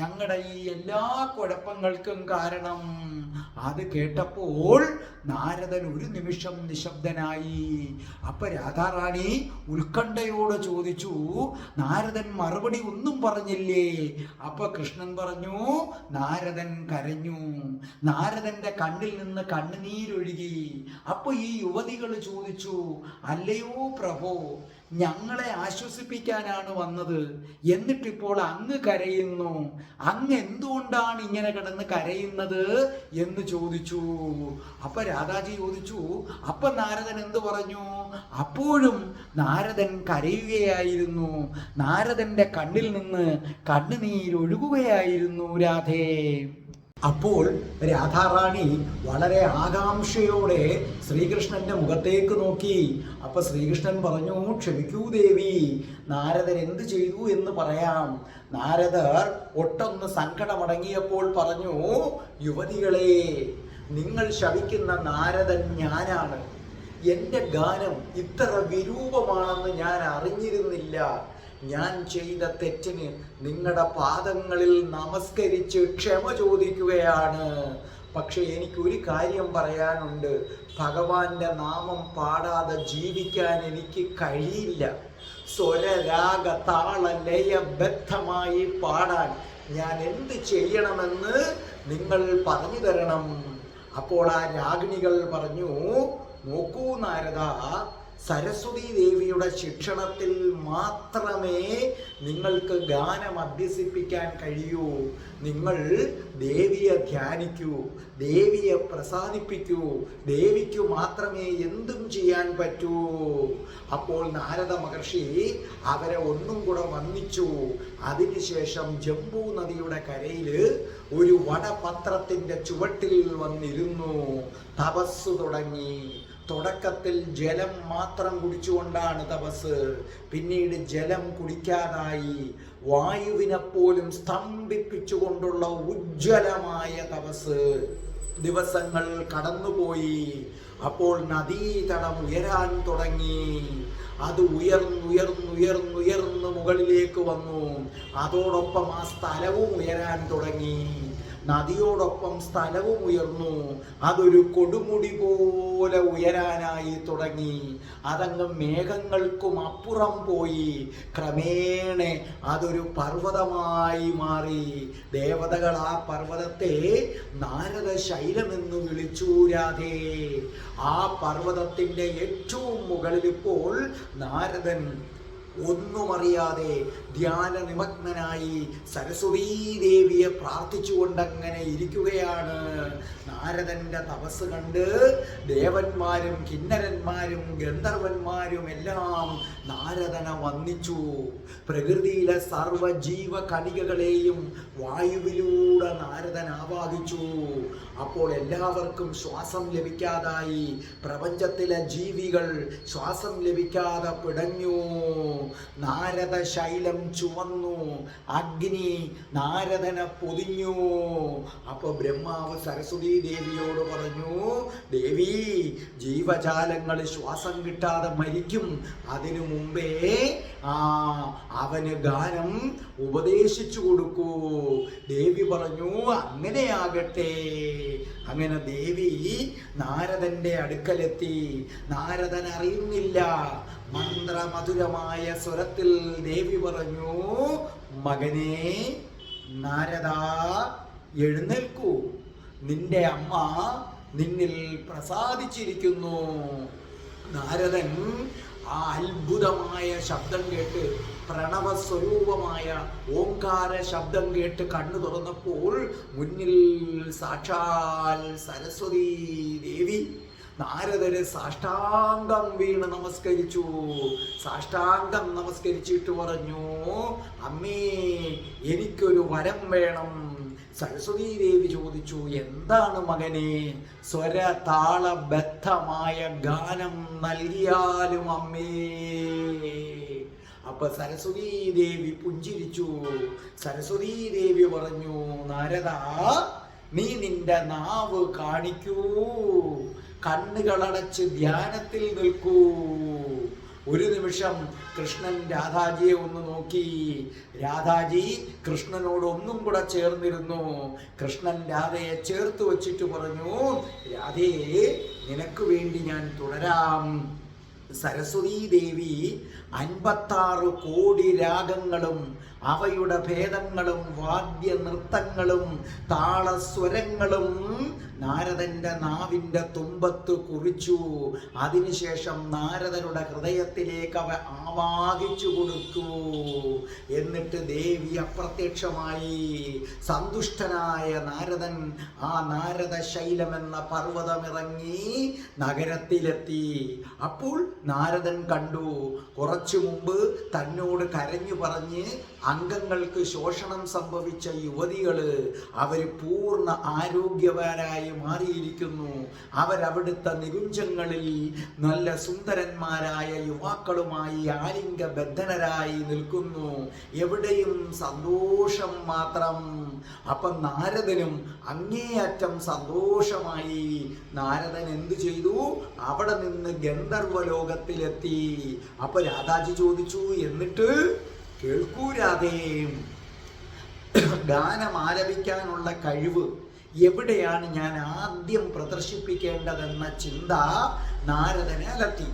ഞങ്ങളുടെ ഈ എല്ലാ കുഴപ്പങ്ങൾക്കും കാരണം. അത് കേട്ടപ്പോൾ നാരദൻ ഒരു നിമിഷം നിശബ്ദനായി. അപ്പൊ രാധാറാണി ഉത്കണ്ഠയോട് ചോദിച്ചു, നാരദൻ മറുപടി ഒന്നും പറഞ്ഞില്ലേ? അപ്പൊ കൃഷ്ണൻ പറഞ്ഞു, നാരദൻ കരഞ്ഞു. നാരദന്റെ കണ്ണിൽ നിന്ന് കണ്ണുനീരൊഴുകി. അപ്പൊ ഈ യുവതികൾ ചോദിച്ചു, അല്ലയോ പ്രഭോ, ഞങ്ങളെ ആശ്വസിപ്പിക്കാനാണ് വന്നത്, എന്നിട്ടിപ്പോൾ അങ്ങ് കരയുന്നു. അങ്ങ് എന്തുകൊണ്ടാണ് ഇങ്ങനെ കിടന്ന് കരയുന്നത് എന്ന് ചോദിച്ചു. അപ്പൊ രാധാജി ചോദിച്ചു, അപ്പൊ നാരദൻ എന്ത് പറഞ്ഞു? അപ്പോഴും നാരദൻ കരയുകയായിരുന്നു. നാരദന്റെ കണ്ണിൽ നിന്ന് കണ്ണുനീരൊഴുകുകയായിരുന്നു രാധേ. അപ്പോൾ രാധാറാണി വളരെ ആകാംക്ഷയോടെ ശ്രീകൃഷ്ണന്റെ മുഖത്തേക്ക് നോക്കി. അപ്പൊ ശ്രീകൃഷ്ണൻ പറഞ്ഞു, ക്ഷമിക്കൂ ദേവി, നാരദൻ എന്ത് ചെയ്തു എന്ന് പറയാം. നാരദർ ഒട്ടൊന്ന് സങ്കടമടങ്ങിയപ്പോൾ പറഞ്ഞു, യുവതികളെ, നിങ്ങൾ ശപിക്കുന്ന നാരദൻ ഞാനാണ്. എൻ്റെ ഗാനം ഇത്ര വിരൂപമാണെന്ന് ഞാൻ അറിഞ്ഞിരുന്നില്ല. ഞാൻ ചെയ്ത തെറ്റിന് നിങ്ങളുടെ പാദങ്ങളിൽ നമസ്കരിച്ച് ക്ഷമ ചോദിക്കുകയാണ്. പക്ഷെ എനിക്കൊരു കാര്യം പറയാനുണ്ട്. ഭഗവാന്റെ നാമം പാടാതെ ജീവിക്കാൻ എനിക്ക് കഴിയില്ല. സ്വരരാഗ താള ലയബദ്ധമായി പാടാൻ ഞാൻ എന്ത് ചെയ്യണമെന്ന് നിങ്ങൾ പറഞ്ഞു തരണം. അപ്പോൾ ആ രാഗിണികൾ പറഞ്ഞു, നോക്കൂ നാരദ, സരസ്വതി ദേവിയുടെ ശിക്ഷണത്തിൽ മാത്രമേ നിങ്ങൾക്ക് ഗാനം അഭ്യസിപ്പിക്കാൻ കഴിയൂ. നിങ്ങൾ ദേവിയെ ധ്യാനിക്കൂ, ദേവിയെ പ്രസാദിപ്പിക്കൂ, ദേവിക്കു മാത്രമേ എന്തും ചെയ്യാൻ പറ്റൂ. അപ്പോൾ നാരദ മഹർഷി അവരെ ഒന്നും കൂടെ വന്ദിച്ചു. അതിനുശേഷം ജംബൂ നദിയുടെ കരയിൽ ഒരു വടപത്രത്തിന്റെ ചുവട്ടിൽ വന്നിരുന്നു. തപസ് തുടങ്ങി. തുടക്കത്തിൽ ജലം മാത്രം കുടിച്ചുകൊണ്ടാണ് തപസ്. പിന്നീട് ജലം കുടിക്കാതായി. വായുവിനെ പോലും സ്തംഭിപ്പിച്ചുകൊണ്ടുള്ള ഉജ്ജ്വലമായ തപസ്. ദിവസങ്ങൾ കടന്നുപോയി. അപ്പോൾ നദീതടം ഉയരാൻ തുടങ്ങി. അത് ഉയർന്നുയർന്നുയർന്നുയർന്ന് മുകളിലേക്ക് വന്നു. അതോടൊപ്പം ആ സ്ഥലവും ഉയരാൻ തുടങ്ങി. നദിയോടൊപ്പം സ്ഥലവും ഉയർന്നു. അതൊരു കൊടുമുടി പോലെ ഉയരാനായി തുടങ്ങി. അതങ്ങ് മേഘങ്ങൾക്കും അപ്പുറം പോയി. ക്രമേണ അതൊരു പർവ്വതമായി മാറി. ദേവതകൾ ആ പർവ്വതത്തെ നാരദ ശൈലമെന്ന് വിളിച്ചു രാധേ. ആ പർവ്വതത്തിന്റെ ഏറ്റവും മുകളിൽ ഇപ്പോൾ നാരദൻ ഒന്നും അറിയാതെ ധ്യാന നിമഗ്നനായി സരസ്വതീ ദേവിയെ പ്രാർത്ഥിച്ചുകൊണ്ടങ്ങനെ ഇരിക്കുകയാണ്. നാരദന്റെ തപസ് കണ്ട് ദേവന്മാരും കിന്നരന്മാരും ഗന്ധർവന്മാരും എല്ലാം നാരദനെ വന്ദിച്ചു. പ്രകൃതിയിലെ സർവജീവ കണികകളെയും വായുവിലൂടെ നാരദൻ ആവാഹിച്ചു. അപ്പോൾ എല്ലാവർക്കും ശ്വാസം ലഭിക്കാതായി. പ്രപഞ്ചത്തിലെ ജീവികൾ ശ്വാസം ലഭിക്കാതെ പിടഞ്ഞു. നാരദ ശൈലം ചുവന്നു. അഗ്നി നാരദനെ പൊതിഞ്ഞു. അപ്പൊ ബ്രഹ്മാവ് സരസ്വതി ദേവിയോട് പറഞ്ഞു, ദേവി, ജീവജാലങ്ങൾ ശ്വാസം കിട്ടാതെ മരിക്കും. അതിനു മുമ്പേ അവന് ഗാനം ഉപദേശിച്ചു കൊടുക്കൂ. ദേവി പറഞ്ഞു, അങ്ങനെയാകട്ടെ. അങ്ങനെ ദേവി നാരദന്റെ അടുക്കലെത്തി. നാരദൻ അറിയുന്നില്ല. മന്ത്രമധുരമായ സ്വരത്തിൽ ദേവി പറഞ്ഞു, മകനേ നാരദ, എഴുന്നേൽക്കൂ. നിന്റെ അമ്മ നിന്നിൽ പ്രസാദിച്ചിരിക്കുന്നു. നാരദൻ ആ അത്ഭുതമായ ശബ്ദം കേട്ട്, പ്രണവസ്വരൂപമായ ഓംകാര ശബ്ദം കേട്ട് കണ്ണു തുറന്നപ്പോൾ മുന്നിൽ സാക്ഷാൽ സരസ്വതി ദേവി. നാരദര് സാഷ്ടാംഗം വീണ് നമസ്കരിച്ചു. സാഷ്ടാംഗം നമസ്കരിച്ചിട്ട് പറഞ്ഞു, അമ്മേ, എനിക്കൊരു വരം വേണം. സരസ്വതി ദേവി ചോദിച്ചു, എന്താണ് മകനെ? സ്വരതാളബദ്ധമായ ഗാനം നൽകിയാലും അമ്മേ. അപ്പൊ സരസ്വതീ ദേവി പുഞ്ചിരിച്ചു. സരസ്വതീ ദേവി പറഞ്ഞു, നാരദ, നീ നിന്റെ നാവ് കാണിക്കൂ, കണ്ണുകളടച്ച് ധ്യാനത്തിൽ നിൽക്കൂ. ഒരു നിമിഷം കൃഷ്ണൻ രാധാജിയെ ഒന്ന് നോക്കി. രാധാജി കൃഷ്ണനോട് ഒന്നും കൂടെ ചേർന്നിരുന്നു. കൃഷ്ണൻ രാധയെ ചേർത്ത് വച്ചിട്ട് പറഞ്ഞു, രാധേ, നിനക്ക് വേണ്ടി ഞാൻ തുടരാം. സരസ്വതീ ദേവി 56 കോടി രാഗങ്ങളും അവയുടെ ഭേദങ്ങളും വാദ്യ നൃത്തങ്ങളും താളസ്വരങ്ങളും നാരദന്റെ നാവിന്റെ തുമ്പത്ത് കുറിച്ചു. അതിനുശേഷം നാരദരുടെ ഹൃദയത്തിലേക്ക് അവ ആവാഹിച്ചു കൊടുത്തു. എന്നിട്ട് ദേവി അപ്രത്യക്ഷമായി. സന്തുഷ്ടനായ നാരദൻ ആ നാരദ ശൈലമെന്ന പർവ്വതമിറങ്ങി നഗരത്തിലെത്തി. അപ്പോൾ നാരദൻ കണ്ടു, കുറച്ചു മുമ്പ് തന്നോട് കരഞ്ഞു പറഞ്ഞ് അംഗങ്ങൾക്ക് ശോഷണം സംഭവിച്ച യുവതികള് അവര് പൂർണ്ണ ആരോഗ്യവാനായി മാറിയിരിക്കുന്നു. അവരവിടുത്തെ നികുഞ്ചങ്ങളിൽ നല്ല സുന്ദരന്മാരായ യുവാക്കളുമായി ആലിംഗബദ്ധനരായി നിൽക്കുന്നു. എവിടെയും സന്തോഷം മാത്രം. അപ്പം നാരദനും അങ്ങേയറ്റം സന്തോഷമായി. നാരദൻ എന്തു ചെയ്തു? അവിടെ നിന്ന് ഗന്ധർവലോകത്തിലെത്തി. അപ്പൊ രാധാജി ചോദിച്ചു, എന്നിട്ട്? കേൾക്കൂ രാധേ, ഗാനം ആലപിക്കാനുള്ള കഴിവ് എവിടെയാണ് ഞാൻ ആദ്യം പ്രദർശിപ്പിക്കേണ്ടതെന്ന ചിന്ത നാരദനെ അലട്ടി.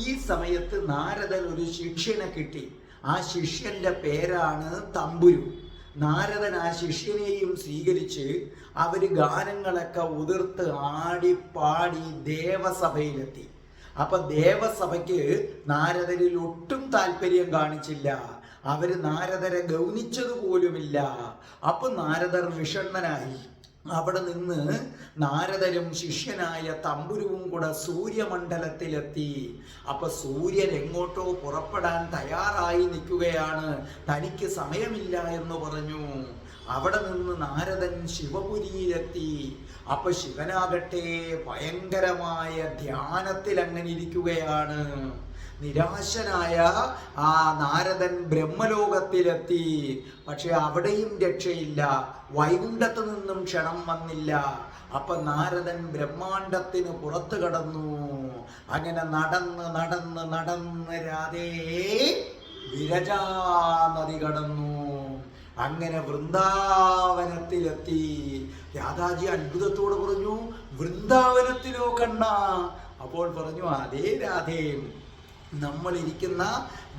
ഈ സമയത്ത് നാരദൻ ഒരു ശിഷ്യനെ കിട്ടി. ആ ശിഷ്യന്റെ പേരാണ് തമ്പുരു. നാരദൻ ആ ശിഷ്യനെയും സ്വീകരിച്ച് അവര് ഗാനങ്ങളൊക്കെ ഉതിർത്ത് ആടിപ്പാടി ദേവസഭയിലെത്തി. അപ്പൊ ദേവസഭയ്ക്ക് നാരദരിൽ ഒട്ടും താല്പര്യം കാണിച്ചില്ല. അവര് നാരദരെ ഗൗനിച്ചത് പോലുമില്ല. അപ്പൊ നാരദർ വിഷണ്ണനായി. അവിടെ നിന്ന് നാരദരും ശിഷ്യനായ തമ്പുരുവും കൂടെ സൂര്യമണ്ഡലത്തിലെത്തി. അപ്പൊ സൂര്യൻ എങ്ങോട്ടോ പുറപ്പെടാൻ തയ്യാറായി നിൽക്കുകയാണ്. തനിക്ക് സമയമില്ല എന്ന് പറഞ്ഞു. അവിടെ നിന്ന് നാരദൻ ശിവപുരിയിലെത്തി. അപ്പൊ ശിവനാകട്ടെ ഭയങ്കരമായ ധ്യാനത്തിൽ അങ്ങനെ ഇരിക്കുകയാണ്. നിരാശനായ ആ നാരദൻ ബ്രഹ്മലോകത്തിലെത്തി. പക്ഷെ അവിടെയും രക്ഷയില്ല. വൈകുണ്ഠത്ത് നിന്നും ക്ഷണം വന്നില്ല. അപ്പൊ നാരദൻ ബ്രഹ്മാണ്ടത്തിന് പുറത്തു കടന്നു. അങ്ങനെ നടന്ന് നടന്ന് നടന്ന് രാധേ വിരജാ നദി കടന്നു. അങ്ങനെ വൃന്ദാവനത്തിലെത്തി. രാധാജി അത്ഭുതത്തോട് പറഞ്ഞു, വൃന്ദാവനത്തിലോ കണ്ണ? അപ്പോൾ പറഞ്ഞു, അതേ രാധേ, നമ്മളിരിക്കുന്ന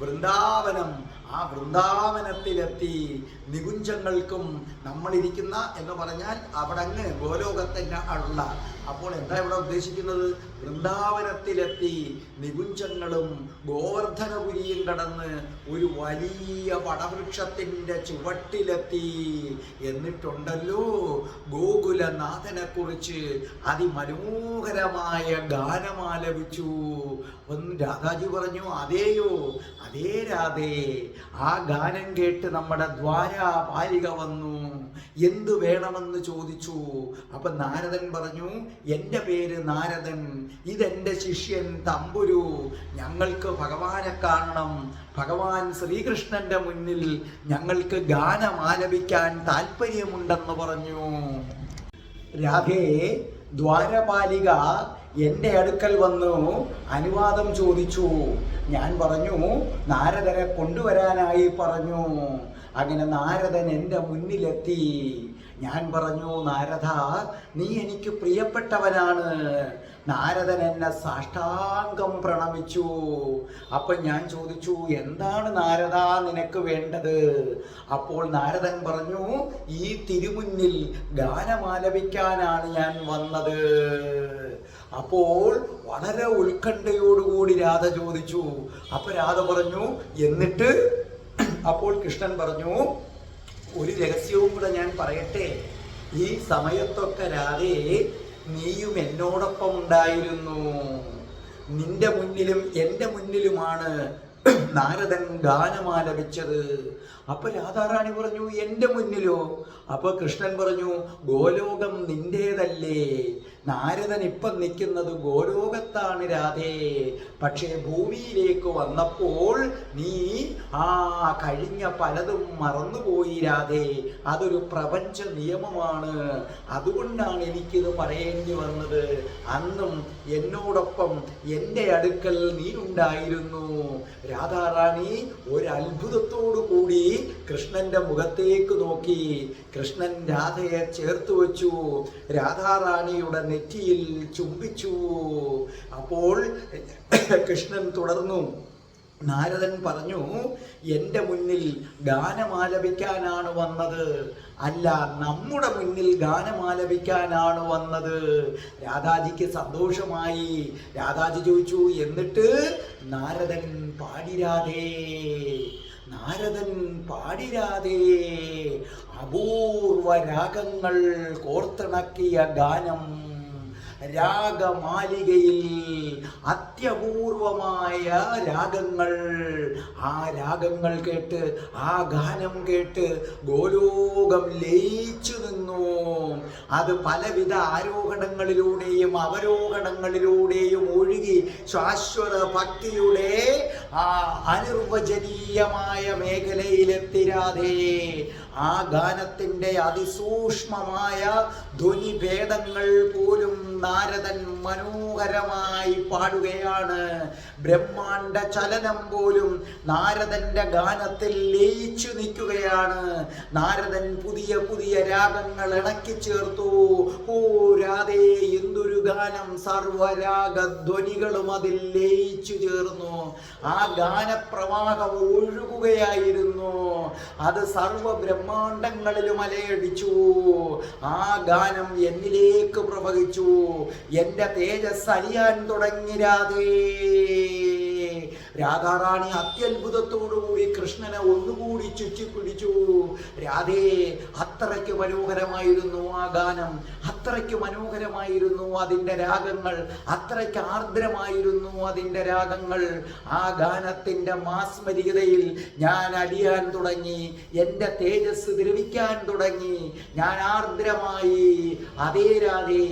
വൃന്ദാവനം, ആ വൃന്ദാവനത്തിലെത്തി. നികുഞ്ചങ്ങൾക്കും നമ്മളിരിക്കുന്ന എന്ന് പറഞ്ഞാൽ അവിടെ അങ്ങ് ഗോലോകത്തിൻ്റെ ഉള്ള. അപ്പോൾ എന്താ ഇവിടെ ഉദ്ദേശിക്കുന്നത്? വൃന്ദാവനത്തിലെത്തി. നികുഞ്ചങ്ങളും ഗോവർദ്ധനപുരിയും കടന്ന് ഒരു വലിയ വടവൃക്ഷത്തിൻ്റെ ചുവട്ടിലെത്തി. എന്നിട്ടുണ്ടല്ലോ ഗോകുലനാഥനെ കുറിച്ച് അതിമനോഹരമായ ഗാനമാലപിച്ചു. ഒന്ന് രാധാജി പറഞ്ഞു, അതേയോ? അതേ രാധേ. ആ ഗാനം കേട്ട് നമ്മുടെ ദ്വാരപാലിക വന്നു. എന്തു വേണമെന്ന് ചോദിച്ചു. അപ്പൊ നാരദൻ പറഞ്ഞു, എൻ്റെ പേര് നാരദൻ, ഇതെൻ്റെ ശിഷ്യൻ തമ്പുരു. ഞങ്ങൾക്ക് ഭഗവാനെ കാണണം. ഭഗവാൻ ശ്രീകൃഷ്ണന്റെ മുന്നിൽ ഞങ്ങൾക്ക് ഗാനം ആലപിക്കാൻ താല്പര്യമുണ്ടെന്ന് പറഞ്ഞു. രാധേ, ദ്വാരപാലിക എൻ്റെ അടുക്കൽ വന്നു അനുവാദം ചോദിച്ചു. ഞാൻ പറഞ്ഞു, നാരദനെ കൊണ്ടുവരാനായി പറഞ്ഞു. അങ്ങനെ നാരദൻ എൻ്റെ മുന്നിലെത്തി. ഞാൻ പറഞ്ഞു, നാരദ, നീ എനിക്ക് പ്രിയപ്പെട്ടവനാണ്. നാരദൻ എന്നെ സാഷ്ടാംഗം പ്രണമിച്ചു. അപ്പം ഞാൻ ചോദിച്ചു, എന്താണ് നാരദ നിനക്ക് വേണ്ടത്? അപ്പോൾ നാരദൻ പറഞ്ഞു, ഈ തിരുമുന്നിൽ ഗാനമാലപിക്കാനാണ് ഞാൻ വന്നത്. അപ്പോൾ വളരെ ഉത്കണ്ഠയോടുകൂടി രാധ ചോദിച്ചു. അപ്പൊ രാധ പറഞ്ഞു, എന്നിട്ട്? അപ്പോൾ കൃഷ്ണൻ പറഞ്ഞു, ഒരു രഹസ്യവും കൂടെ ഞാൻ പറയട്ടെ. ഈ സമയത്തൊക്കെ രാധേ, നീയും എന്നോടൊപ്പം ഉണ്ടായിരുന്നു. നിന്റെ മുന്നിലും എൻ്റെ മുന്നിലുമാണ് നാരദൻ ഗാനമാലപിച്ചത്. അപ്പൊ രാധാറാണി പറഞ്ഞു, എൻ്റെ മുന്നിലോ? അപ്പൊ കൃഷ്ണൻ പറഞ്ഞു, ഗോലോകം നിന്റേതല്ലേ? നാരദൻ ഇപ്പം നിൽക്കുന്നത് ഗോലോകത്താണ് രാധേ. പക്ഷേ ഭൂമിയിലേക്ക് വന്നപ്പോൾ നീ കഴിഞ്ഞ പലതും മറന്നുപോയി രാധേ. അതൊരു പ്രപഞ്ച നിയമമാണ്. അതുകൊണ്ടാണ് എനിക്കിത് പറയേണ്ടി വന്നത്. അന്നും എന്നോടൊപ്പം എൻ്റെ അടുക്കൽ നീ ഉണ്ടായിരുന്നു. രാധാറാണി ഒരു അത്ഭുതത്തോടു കൂടി കൃഷ്ണന്റെ മുഖത്തേക്ക് നോക്കി. കൃഷ്ണൻ രാധയെ ചേർത്ത് വെച്ചു, രാധാറാണിയുടെ നെറ്റിയിൽ ചുംബിച്ചു. അപ്പോൾ കൃഷ്ണൻ തുടർന്നു. നാരദൻ പറഞ്ഞു, എൻ്റെ മുന്നിൽ ഗാനമാലപിക്കാനാണ് വന്നത്, അല്ല നമ്മുടെ മുന്നിൽ ഗാനമാലപിക്കാനാണ് വന്നത്. രാധാജിക്ക് സന്തോഷമായി. രാധാജി ചോദിച്ചു, എന്നിട്ട്? നാരദൻ പാടിരാധേ, നാരദൻ പാടിരാധേ. അപൂർവ രാഗങ്ങൾ കോർത്തിണക്കിയ ഗാനം, രാഗമാലികയിൽ അത്യപൂർവമായ രാഗങ്ങൾ. ആ രാഗങ്ങൾ കേട്ട്, ആ ഗാനം കേട്ട് ഗോലോകം ലയിച്ചു നിന്നു. അത് പലവിധ ആരോഹണങ്ങളിലൂടെയും അവരോഹണങ്ങളിലൂടെയും ഒഴുകി ശാശ്വത ഭക്തിയുടെ അനിർവചനീയമായ മേഖലയിലെത്തിരാതെ ആ ഗാനത്തിൻ്റെ അതിസൂക്ഷ്മമായ ധ്വനിഭേദങ്ങൾ പോലും നാരദൻ മനോഹരമായി പാടുകയാണ്. ബ്രഹ്മാണ്ട ചലനം പോലും നാരദന്റെ ഗാനത്തിൽ ലയിച്ചു നിൽക്കുകയാണ്. നാരദൻ പുതിയ പുതിയ രാഗങ്ങൾ ഇണക്കി ചേർത്തു. ഓ രാധേ, എന്തൊരു ഗാനം! സർവരാഗധ്വനികളും അതിൽ ലയിച്ചു ചേർന്നു. ആ ഗാനപ്രവാഹം ഒഴുകുകയായിരുന്നു. അത് സർവ ബ്രഹ്മാണ്ടങ്ങളിലും അലയടിച്ചു. ആ ഗാനം എന്നിലേക്ക് പ്രവഹിച്ചു. എൻ്റെ തേജസ് അലിയാൻ തുടങ്ങി രാധേ. രാധാറാണി അത്യത്ഭുതത്തോടുകൂടി കൃഷ്ണനെ ഒന്നുകൂടി ചുറ്റിപ്പിടിച്ചു. രാധേ, അത്രയ്ക്ക് മനോഹരമായിരുന്നു ആ ഗാനം, അത്രയ്ക്ക് മനോഹരമായിരുന്നു അതിൻ്റെ രാഗങ്ങൾ, അത്രയ്ക്ക് ആർദ്രമായിരുന്നു അതിൻ്റെ രാഗങ്ങൾ. ആ ഗാനത്തിൻ്റെ മാസ്മരികതയിൽ ഞാൻ അലിയാൻ തുടങ്ങി. എൻ്റെ തേജസ് ദ്രവിക്കാൻ തുടങ്ങി. ഞാൻ ആർദ്രമായി. അതേ രാധേ,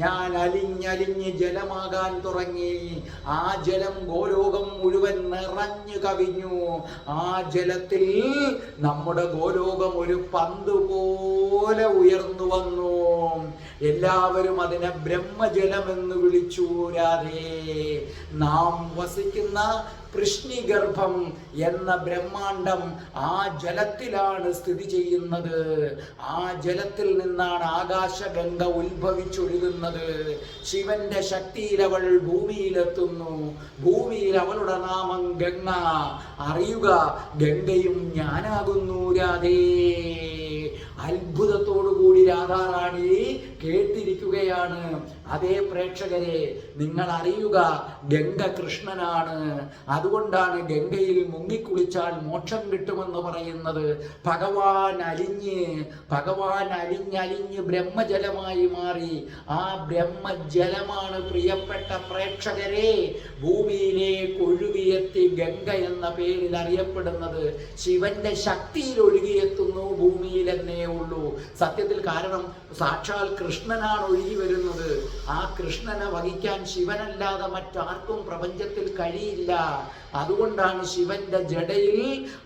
ഞാൻ അലിഞ്ഞലിഞ്ഞ് ജലമാകാൻ തുടങ്ങി. ആ ജലം ഗോലോകം മുഴുവൻ നിറഞ്ഞു കവിഞ്ഞു. ആ ജലത്തിൽ നമ്മുടെ ഗോലോകം ഒരു പന്ത് പോലെ ഉയർന്നു വന്നു. എല്ലാവരും അതിനെ ബ്രഹ്മജലമെന്ന് വിളിച്ചു രാധേ. നാം വസിക്കുന്ന കൃഷ്ണിഗർഭം എന്ന ബ്രഹ്മാണ്ടം ആ ജലത്തിലാണ് സ്ഥിതി ചെയ്യുന്നത്. ആ ജലത്തിൽ നിന്നാണ് ആകാശഗംഗ ഉത്ഭവിച്ചൊഴുകുന്നത്. ശിവന്റെ ശക്തിയിൽ അവൾ ഭൂമിയിലെത്തുന്നു. ഭൂമിയിൽ അവളുടെ നാമം ഗംഗ. അറിയുക, ഗംഗയും ഞാനാകുന്നു രാധേ. അത്ഭുതത്തോടുകൂടി രാധാറാണി കേട്ടിരിക്കുകയാണ്. അതേ പ്രേക്ഷകരെ, നിങ്ങൾ അറിയുക, ഗംഗ കൃഷ്ണനാണ്. അതുകൊണ്ടാണ് ഗംഗയിൽ മുങ്ങിക്കുളിച്ചാൽ മോക്ഷം കിട്ടുമെന്ന് പറയുന്നത്. ഭഗവാൻ അലിഞ്ഞ് ബ്രഹ്മജലമായി മാറി. ആ ബ്രഹ്മജലമാണ് പ്രിയപ്പെട്ട പ്രേക്ഷകരെ ഭൂമിയിലേക്ക് ഒഴുകിയെത്തി ഗംഗ എന്ന പേരിൽ അറിയപ്പെടുന്നത്. ശിവന്റെ ശക്തിയിൽ ഒഴുകിയെത്തുന്നു ഭൂമിയിൽ എന്നേ ഉള്ളൂ സത്യത്തിൽ. കാരണം സാക്ഷാൽ കൃഷ്ണനാണ് ഒഴുകി വരുന്നത്. ആ കൃഷ്ണനെ വഹിക്കാൻ ശിവനല്ലാതെ മറ്റാർക്കും പ്രപഞ്ചത്തിൽ കഴിയില്ല. അതുകൊണ്ടാണ് ശിവന്റെ ജടയിൽ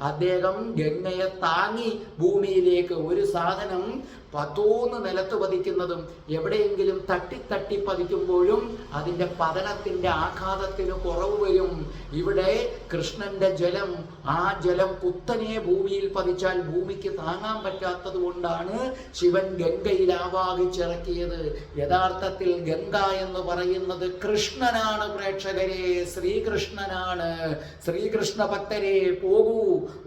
അദ്ദേഹം ഗംഗയെ താങ്ങി ഭൂമിയിലേക്ക്. ഒരു സാധനം പതോന്ന് നിലത്ത് പതിക്കുന്നതും എവിടെയെങ്കിലും തട്ടി പതിക്കുമ്പോഴും അതിൻ്റെ പതനത്തിൻ്റെ ആഘാതത്തിന് കുറവ് വരും. ഇവിടെ കൃഷ്ണന്റെ ജലം, ആ ജലം കുത്തനെ ഭൂമിയിൽ പതിച്ചാൽ ഭൂമിക്ക് താങ്ങാൻ പറ്റാത്തത് കൊണ്ടാണ് ശിവൻ ഗംഗയിൽ ആവാഹിച്ചിറക്കിയത്. യഥാർത്ഥത്തിൽ ഗംഗ എന്ന് പറയുന്നത് കൃഷ്ണനാണ് പ്രേക്ഷകരെ, ശ്രീകൃഷ്ണനാണ്. ശ്രീകൃഷ്ണ ഭക്തരെ, പോകൂ,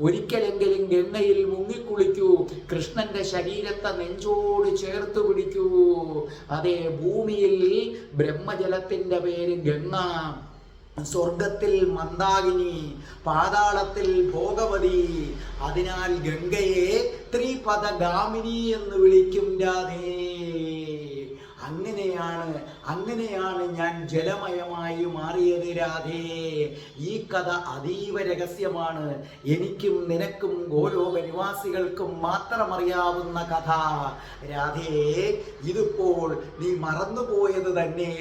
ഒരിക്കലെങ്കിലും ഗംഗയിൽ മുങ്ങിക്കുളിക്കൂ. കൃഷ്ണന്റെ ശരീരത്തെ നെഞ്ചോട് ചേർത്ത് പിടിക്കൂ. അതെ, ഭൂമിയിൽ ബ്രഹ്മജലത്തിന്റെ പേര് ഗംഗ, സ്വർഗത്തിൽ മന്ദാകിനി, പാതാളത്തിൽ ഭോഗവതി. അതിനാൽ ഗംഗയെ ത്രിപദഗാമിനി എന്ന് വിളിക്കും രാധേ. അങ്ങനെയാണ് അങ്ങനെയാണ് ഞാൻ ജലമയമായി മാറിയത് രാധേ. ഈ കഥ അതീവ രഹസ്യമാണ്. എനിക്കും നിനക്കും ഗോലോക നിവാസികൾക്കും മാത്രം അറിയാവുന്ന കഥ രാധേ. ഇതിപ്പോൾ നീ മറന്നുപോയത് തന്നെ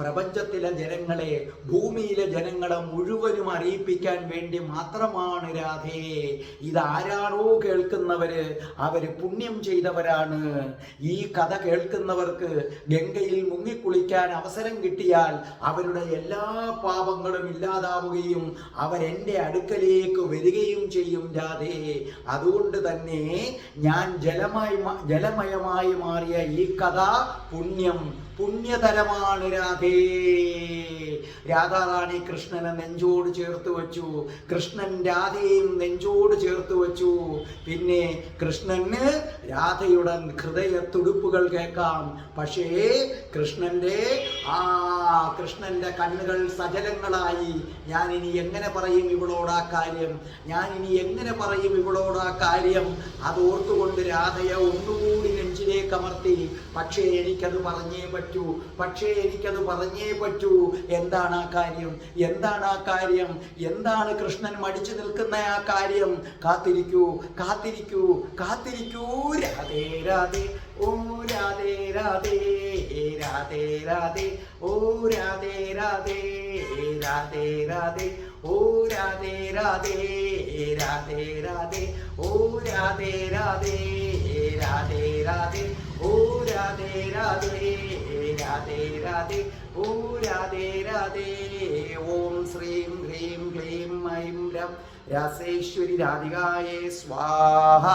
പ്രപഞ്ചത്തിലെ ജനങ്ങളെ, ഭൂമിയിലെ ജനങ്ങളെ മുഴുവനും അറിയിപ്പിക്കാൻ വേണ്ടി മാത്രമാണ് രാധേ. ഇതാരാണോ കേൾക്കുന്നവര് അവര് പുണ്യം ചെയ്തവരാണ്. ഈ കഥ കേൾക്കുന്നവർക്ക് ഗംഗയിൽ മുങ്ങിക്കുളിക്കാൻ അവസരം കിട്ടിയാൽ അവരുടെ എല്ലാ പാപങ്ങളും ഇല്ലാതാവുകയും അവരെൻ്റെ അടുക്കലേക്ക് വരികയും ചെയ്യും രാധേ. അതുകൊണ്ട് തന്നെ ഞാൻ ജലമയമായി മാറിയ ഈ കഥ പുണ്യതരമാണ് രാധേ. രാധാറാണി കൃഷ്ണനെ നെഞ്ചോട് ചേർത്ത് വച്ചു. കൃഷ്ണൻ രാധയെയും നെഞ്ചോട് ചേർത്ത് വച്ചു. പിന്നെ കൃഷ്ണന് രാധയുടെ ഹൃദയ തുടിപ്പുകൾ കേൾക്കാം. പക്ഷേ കൃഷ്ണന്റെ കണ്ണുകൾ സജലങ്ങളായി. ഞാൻ ഇനി എങ്ങനെ പറയും ഇവളോട് ആ കാര്യം? അത് ഓർത്തുകൊണ്ട് രാധയെ ഒന്നുകൂടി നെഞ്ചിലേക്ക് അമർത്തി. പക്ഷേ എനിക്കത് പറഞ്ഞേ പറ്റൂ. എന്താണ് ആ കാര്യം? എന്താണ് കൃഷ്ണൻ മടിച്ചു നിൽക്കുന്ന ആ കാര്യം? കാത്തിരിക്കൂ രാധേ രാധേ ഓ രാധേ രാധേ രാധേ രാധേ ഓ രാധേ രാധേ രാധേ രാധേ ഓ രാധേ രാധേ രാധേ രാധേ ഓ രാധേ രാധേ രാധേ രാധേ ഓ രാധേ രാധേ രാധേ രാധേ ഓ രാധേ രാധേ. ഓം ശ്രീം ഹ്രീം ക്ലീം ഐം രം രാസേശ്വരി രാധികായേ സ്വാഹ.